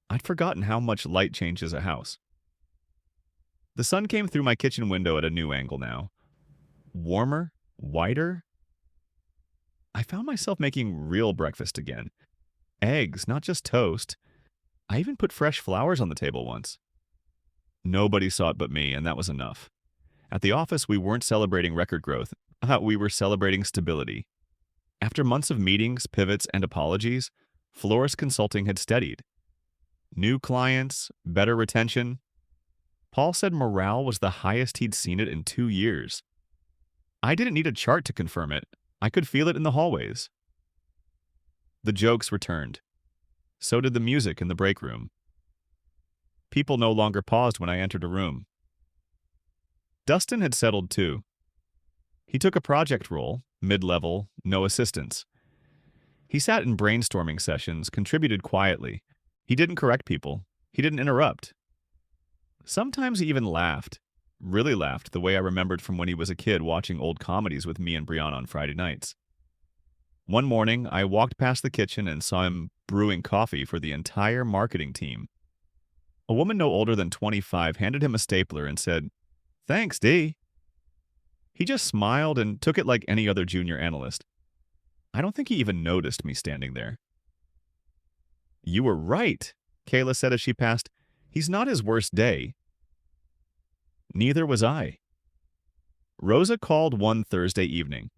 I'd forgotten how much light changes a house. The sun came through my kitchen window at a new angle now. Warmer, whiter. I found myself making real breakfast again. Eggs, not just toast. I even put fresh flowers on the table once. Nobody saw it but me, and that was enough. At the office, we weren't celebrating record growth. We were celebrating stability. After months of meetings, pivots, and apologies, Florist Consulting had steadied. New clients, better retention. Paul said morale was the highest he'd seen it in 2 years. I didn't need a chart to confirm it. I could feel it in the hallways. The jokes returned. So did the music in the break room. People no longer paused when I entered a room. Dustin had settled too. He took a project role, mid-level, no assistance. He sat in brainstorming sessions, contributed quietly. He didn't correct people. He didn't interrupt. Sometimes he even laughed. Really laughed the way I remembered from when he was a kid watching old comedies with me and Brianna on Friday nights. One morning, I walked past the kitchen and saw him brewing coffee for the entire marketing team. A woman no older than 25 handed him a stapler and said, "Thanks, D." He just smiled and took it like any other junior analyst. I don't think he even noticed me standing there. "You were right," Kayla said as she passed. "He's not his worst day." Neither was I. Rosa called one Thursday evening.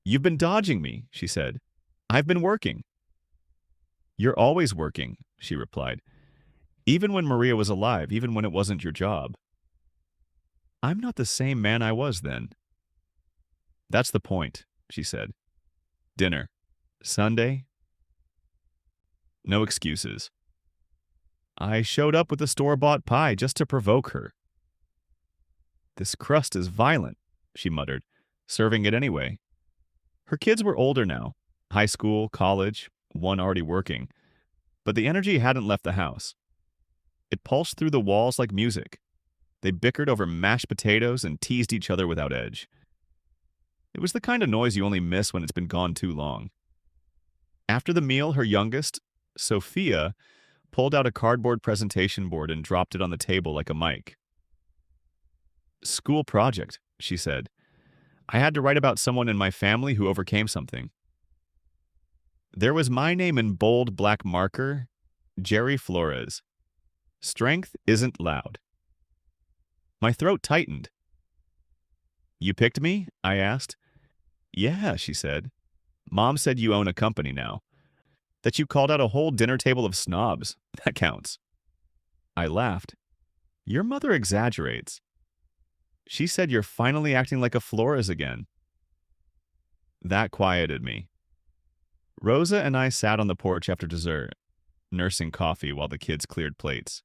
"You've been dodging me," she said. "I've been working." "You're always working," she replied. "Even when Maria was alive, even when it wasn't your job." "I'm not the same man I was then." "That's the point," she said. "Dinner. Sunday. No excuses." I showed up with a store-bought pie just to provoke her. "This crust is violent," she muttered, serving it anyway. Her kids were older now, high school, college, one already working, but the energy hadn't left the house. It pulsed through the walls like music. They bickered over mashed potatoes and teased each other without edge. It was the kind of noise you only miss when it's been gone too long. After the meal, her youngest, Sophia, pulled out a cardboard presentation board and dropped it on the table like a mic. "School project," she said. "I had to write about someone in my family who overcame something." There was my name in bold black marker, Jerry Flores. Strength isn't loud. My throat tightened. "You picked me?" I asked. "Yeah," she said. "Mom said you own a company now. That you called out a whole dinner table of snobs. That counts." I laughed. "Your mother exaggerates." She said you're finally acting like a Flores again. That quieted me. Rosa and I sat on the porch after dessert, nursing coffee while the kids cleared plates.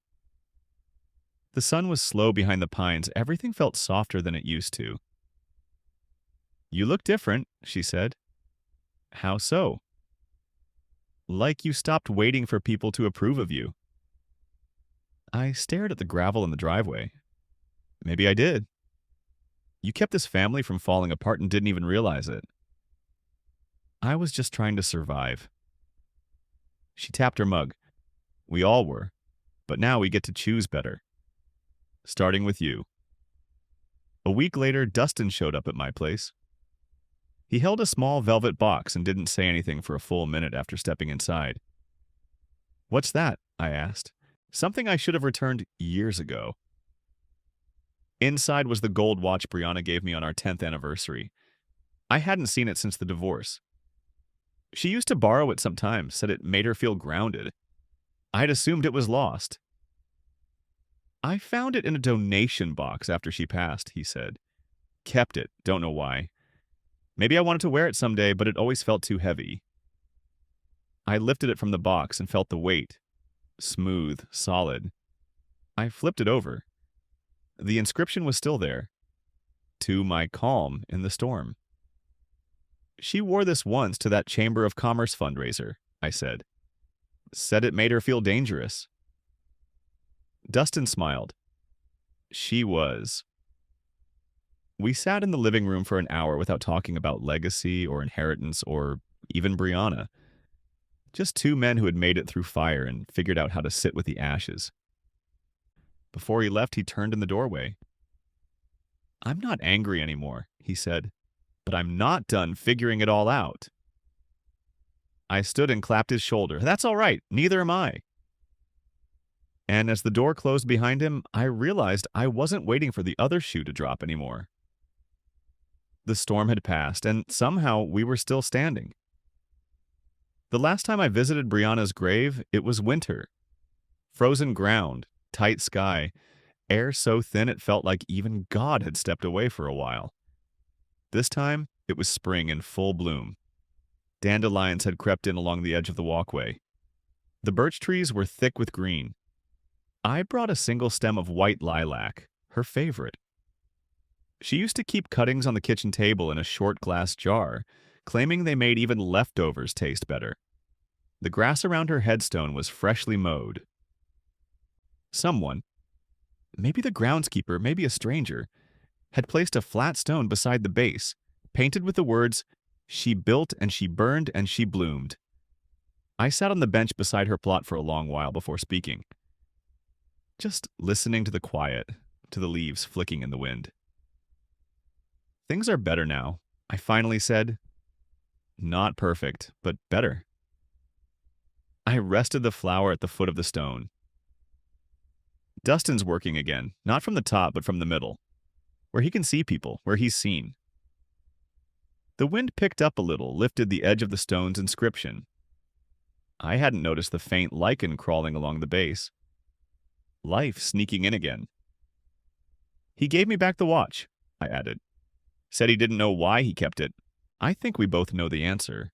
The sun was slow behind the pines. Everything felt softer than it used to. "You look different," she said. "How so?" "Like you stopped waiting for people to approve of you." I stared at the gravel in the driveway. Maybe I did. You kept this family from falling apart and didn't even realize it. I was just trying to survive. She tapped her mug. We all were. but now we get to choose better. Starting with you. A week later, Dustin showed up at my place. He held a small velvet box and didn't say anything for a full minute after stepping inside. "What's that?" I asked. Something I should have returned years ago. Inside was the gold watch Brianna gave me on our 10th anniversary. I hadn't seen it since the divorce. She used to borrow it sometimes, said it made her feel grounded. I'd assumed it was lost. "I found it in a donation box after she passed," he said. "Kept it, don't know why. Maybe I wanted to wear it someday, but it always felt too heavy." I lifted it from the box and felt the weight. Smooth, solid. I flipped it over. The inscription was still there. "To my calm in the storm." "She wore this once to that Chamber of Commerce fundraiser," I said. "Said it made her feel dangerous." Dustin smiled. "She was." We sat in the living room for an hour without talking about legacy or inheritance or even Brianna. Just two men who had made it through fire and figured out how to sit with the ashes. Before he left, he turned in the doorway. "I'm not angry anymore," he said, "but I'm not done figuring it all out." I stood and clapped his shoulder. "That's all right, neither am I." And as the door closed behind him, I realized I wasn't waiting for the other shoe to drop anymore. The storm had passed, and somehow we were still standing. The last time I visited Brianna's grave, it was winter. Frozen ground, tight sky, air so thin it felt like even God had stepped away for a while. This time, it was spring in full bloom. Dandelions had crept in along the edge of the walkway. The birch trees were thick with green. I brought a single stem of white lilac, her favorite. She used to keep cuttings on the kitchen table in a short glass jar, claiming they made even leftovers taste better. The grass around her headstone was freshly mowed. Someone, maybe the groundskeeper, maybe a stranger, had placed a flat stone beside the base, painted with the words, "She built and she burned and she bloomed." I sat on the bench beside her plot for a long while before speaking, just listening to the quiet, to the leaves flicking in the wind. "Things are better now," I finally said. "Not perfect, but better." I rested the flower at the foot of the stone. Dustin's working again, not from the top, but from the middle, where he can see people, where he's seen. The wind picked up a little, lifted the edge of the stone's inscription. I hadn't noticed the faint lichen crawling along the base. Life sneaking in again. "He gave me back the watch," I added. "Said he didn't know why he kept it. I think we both know the answer."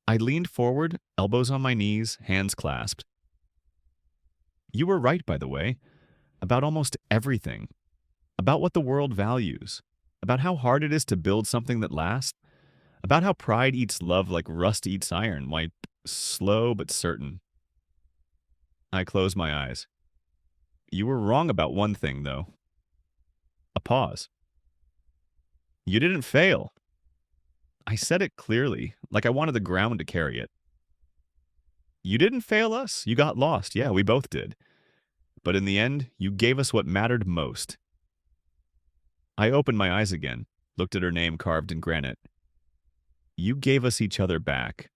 I leaned forward, elbows on my knees, hands clasped. "You were right, by the way, about almost everything. About what the world values. About how hard it is to build something that lasts. About how pride eats love like rust eats iron, like slow but certain." I closed my eyes. "You were wrong about one thing, though." A pause. "You didn't fail." I said it clearly, like I wanted the ground to carry it. "You didn't fail us. You got lost. Yeah, we both did. But in the end, you gave us what mattered most." I opened my eyes again, looked at her name carved in granite. "You gave us each other back."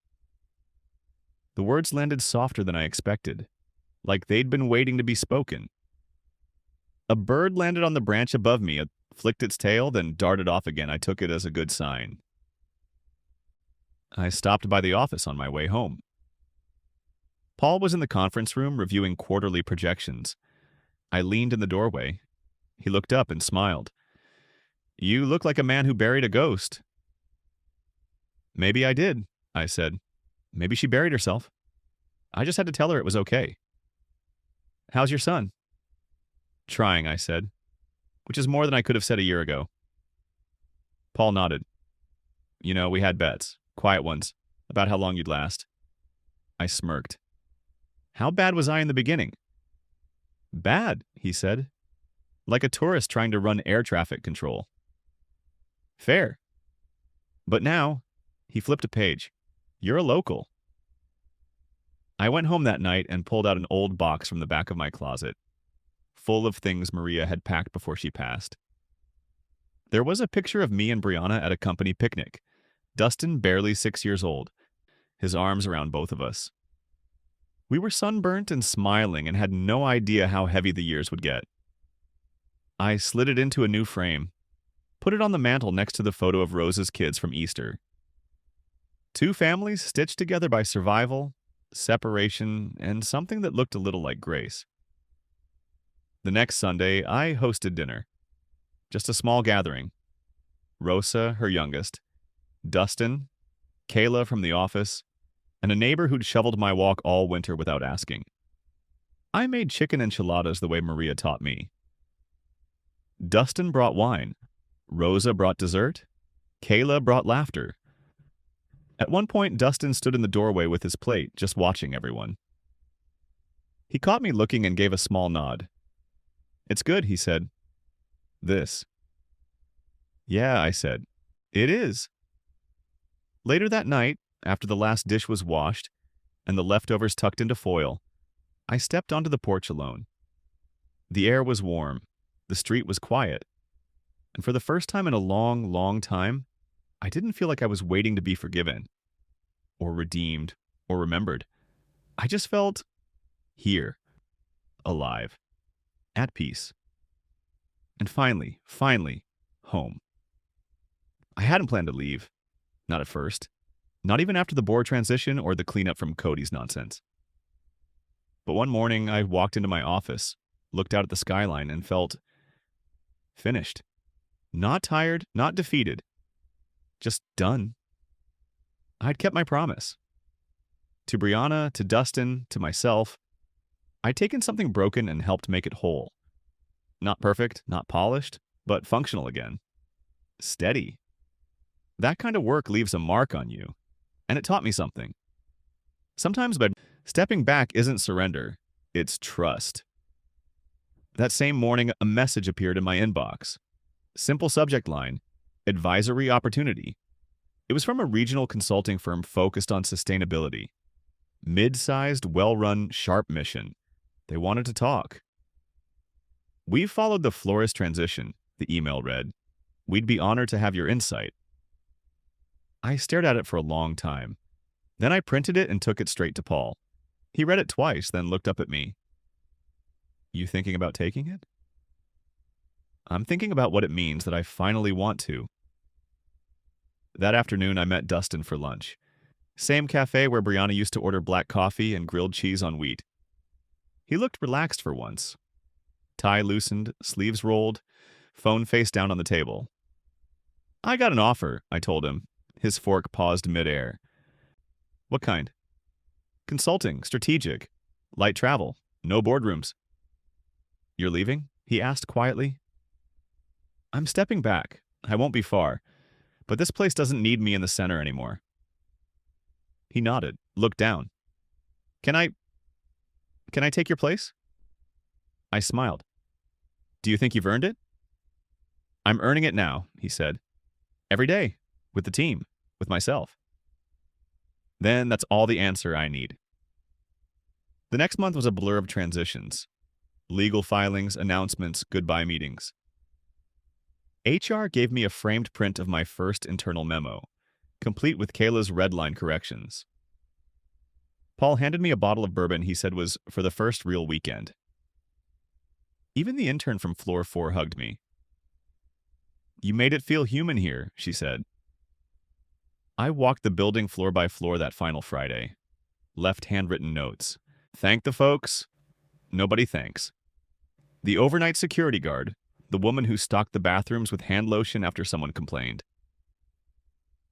The words landed softer than I expected, like they'd been waiting to be spoken. A bird landed on the branch above me, it flicked its tail, then darted off again. I took it as a good sign. I stopped by the office on my way home. Paul was in the conference room reviewing quarterly projections. I leaned in the doorway. He looked up and smiled. "You look like a man who buried a ghost." "Maybe I did," I said. "Maybe she buried herself. I just had to tell her it was okay." "How's your son?" "Trying," I said, which is more than I could have said a year ago. Paul nodded. "You know, we had bets, quiet ones, about how long you'd last." I smirked. How bad was I in the beginning? "Bad," he said, "like a tourist trying to run air traffic control." "Fair. But now," he flipped a page, "you're a local." I went home that night and pulled out an old box from the back of my closet, full of things Maria had packed before she passed. There was a picture of me and Brianna at a company picnic, Dustin barely 6 years old, his arms around both of us. We were sunburnt and smiling and had no idea how heavy the years would get. I slid it into a new frame, put it on the mantel next to the photo of Rose's kids from Easter. Two families stitched together by survival, separation, and something that looked a little like grace. The next Sunday, I hosted dinner. Just a small gathering. Rosa, her youngest, Dustin, Kayla from the office, and a neighbor who'd shoveled my walk all winter without asking. I made chicken enchiladas the way Maria taught me. Dustin brought wine. Rosa brought dessert. Kayla brought laughter. At one point, Dustin stood in the doorway with his plate, just watching everyone. He caught me looking and gave a small nod. "It's good," he said. "This." "Yeah," I said. "It is." Later that night, after the last dish was washed and the leftovers tucked into foil, I stepped onto the porch alone. The air was warm. The street was quiet. And for the first time in a long, long time, I didn't feel like I was waiting to be forgiven, or redeemed, or remembered. I just felt here, alive, at peace. And finally, home. I hadn't planned to leave. Not at first. Not even after the board transition or the cleanup from Cody's nonsense. But one morning, I walked into my office, looked out at the skyline, and felt finished. Not tired, not defeated. Just done. I'd kept my promise. To Brianna, to Dustin, to myself, I'd taken something broken and helped make it whole. Not perfect, not polished, but functional again. Steady. That kind of work leaves a mark on you, and it taught me something. Sometimes, but stepping back isn't surrender, it's trust. That same morning, a message appeared in my inbox. Simple subject line, advisory opportunity. It was from a regional consulting firm focused on sustainability. Mid-sized, well-run, sharp mission. They wanted to talk. "We've followed the florist transition," the email read. "We'd be honored to have your insight." I stared at it for a long time. Then I printed it and took it straight to Paul. He read it twice, then looked up at me. "You thinking about taking it?" "I'm thinking about what it means that I finally want to." That afternoon, I met Dustin for lunch. Same cafe where Brianna used to order black coffee and grilled cheese on wheat. He looked relaxed for once. Tie loosened, sleeves rolled, phone face down on the table. "I got an offer," I told him. His fork paused midair. "What kind?" "Consulting, strategic, light travel, no boardrooms." "You're leaving?" he asked quietly. "I'm stepping back. I won't be far. But this place doesn't need me in the center anymore." He nodded, looked down. Can I take your place?" I smiled. "Do you think you've earned it?" "I'm earning it now," he said. "Every day, with the team, with myself." Then that's all the answer I need. The next month was a blur of transitions. Legal filings, announcements, goodbye meetings. HR gave me a framed print of my first internal memo, complete with Kayla's red line corrections. Paul handed me a bottle of bourbon he said was for the first real weekend. Even the intern from floor 4 hugged me. "You made it feel human here," she said. I walked the building floor by floor that final Friday. Left handwritten notes. Thank the folks. Nobody thanks. The overnight security guard, the woman who stocked the bathrooms with hand lotion after someone complained.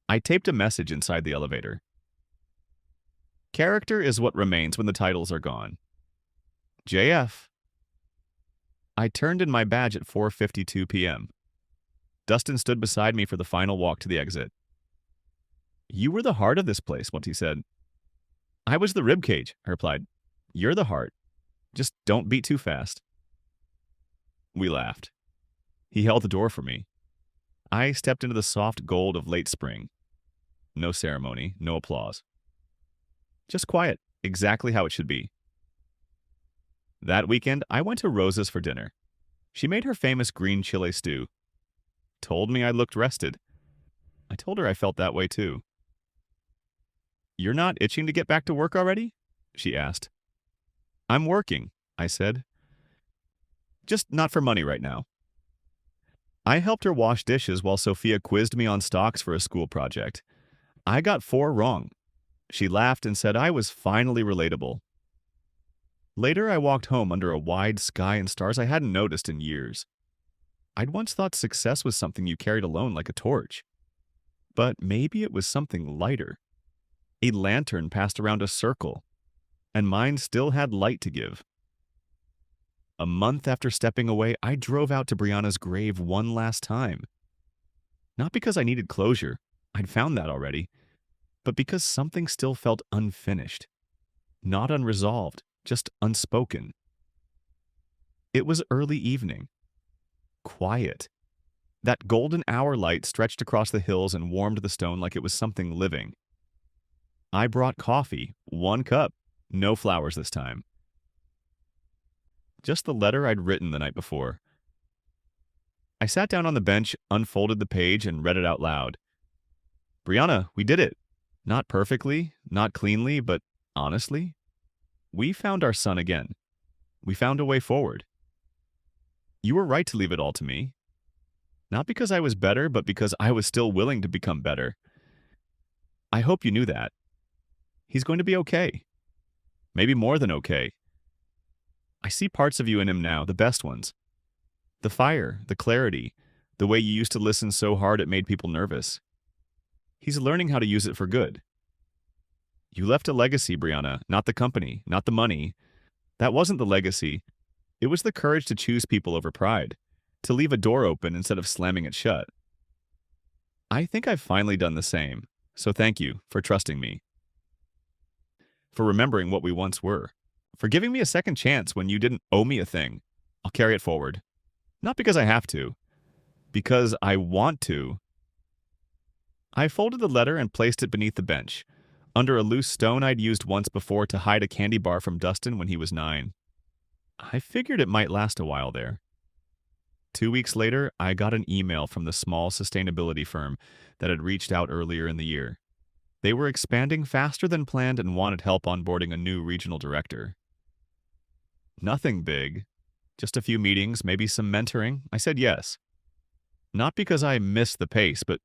I taped a message inside the elevator. Character is what remains when the titles are gone. JF. I turned in my badge at 4:52 p.m. Dustin stood beside me for the final walk to the exit. "You were the heart of this place," Monty said. "I was the ribcage," I replied. "You're the heart. Just don't beat too fast." We laughed. He held the door for me. I stepped into the soft gold of late spring. No ceremony, no applause. Just quiet, Exactly how it should be. That weekend, I went to Rosa's for dinner. She made her famous green chile stew. Told me I looked rested. I told her I felt that way too. "You're not itching to get back to work already?" she asked. "I'm working," I said. "Just not for money right now." I helped her wash dishes while Sophia quizzed me on stocks for a school project. I got 4 wrong. She laughed and said I was finally relatable. Later, I walked home under a wide sky and stars I hadn't noticed in years. I'd once thought success was something you carried alone like a torch. But maybe it was something lighter. A lantern passed around a circle, and mine still had light to give. A month after stepping away, I drove out to Brianna's grave one last time. Not because I needed closure, I'd found that already, but because something still felt unfinished. Not unresolved, just unspoken. It was early evening. Quiet. That golden hour light stretched across the hills and warmed the stone like it was something living. I brought coffee, 1 cup, no flowers this time. Just the letter I'd written the night before. I sat down on the bench, unfolded the page, and read it out loud. "Brianna, we did it. Not perfectly, not cleanly, but honestly. We found our son again. We found a way forward. You were right to leave it all to me. Not because I was better, but because I was still willing to become better. I hope you knew that. He's going to be okay. Maybe more than okay. I see parts of you in him now, the best ones. The fire, the clarity, the way you used to listen so hard it made people nervous. He's learning how to use it for good. You left a legacy, Brianna, not the company, not the money. That wasn't the legacy. It was the courage to choose people over pride, to leave a door open instead of slamming it shut. I think I've finally done the same, so thank you for trusting me. For remembering what we once were. For giving me a second chance when you didn't owe me a thing. I'll carry it forward. Not because I have to. Because I want to. I folded the letter and placed it beneath the bench, under a loose stone I'd used once before to hide a candy bar from Dustin when he was 9. I figured it might last a while there. 2 weeks later, I got an email from the small sustainability firm that had reached out earlier in the year. They were expanding faster than planned and wanted help onboarding a new regional director. Nothing big. Just a few meetings, maybe some mentoring. I said yes. Not because I missed the pace, but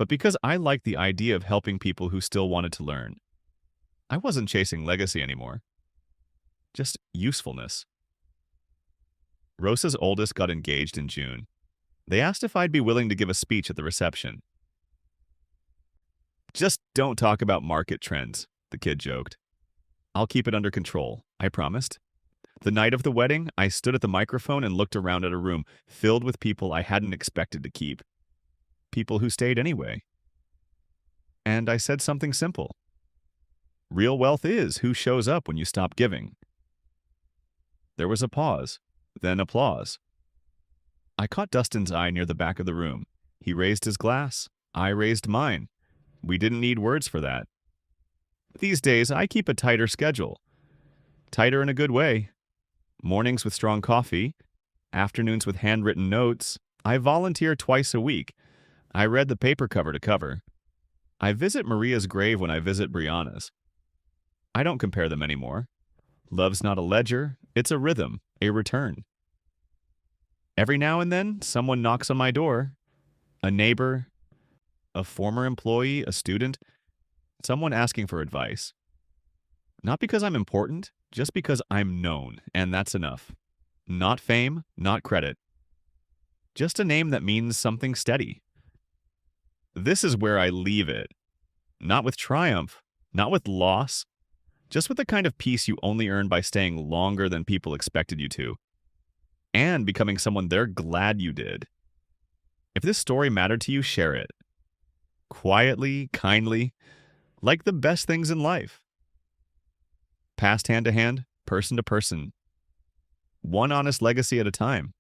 because I liked the idea of helping people who still wanted to learn. I wasn't chasing legacy anymore. Just usefulness. Rosa's oldest got engaged in June. They asked if I'd be willing to give a speech at the reception. "Just don't talk about market trends," the kid joked. "I'll keep it under control," I promised. The night of the wedding, I stood at the microphone and looked around at a room filled with people I hadn't expected to keep. People who stayed anyway. And I said something simple. Real wealth is who shows up when you stop giving. There was a pause, then applause. I caught Dustin's eye near the back of the room. He raised his glass. I raised mine. We didn't need words for that. These days, I keep a tighter schedule. Tighter in a good way. Mornings with strong coffee. Afternoons with handwritten notes. I volunteer twice a week. I read the paper cover to cover. I visit Maria's grave when I visit Brianna's. I don't compare them anymore. Love's not a ledger, it's a rhythm, a return. Every now and then, someone knocks on my door. A neighbor, a former employee, a student, someone asking for advice. Not because I'm important, just because I'm known, and that's enough. Not fame, not credit. Just a name that means something steady. This is where I leave it. Not with triumph, not with loss, just with the kind of peace you only earn by staying longer than people expected you to. And becoming someone they're glad you did. If this story mattered to you, share it. Quietly, kindly, like the best things in life. Passed hand to hand, person to person. One honest legacy at a time.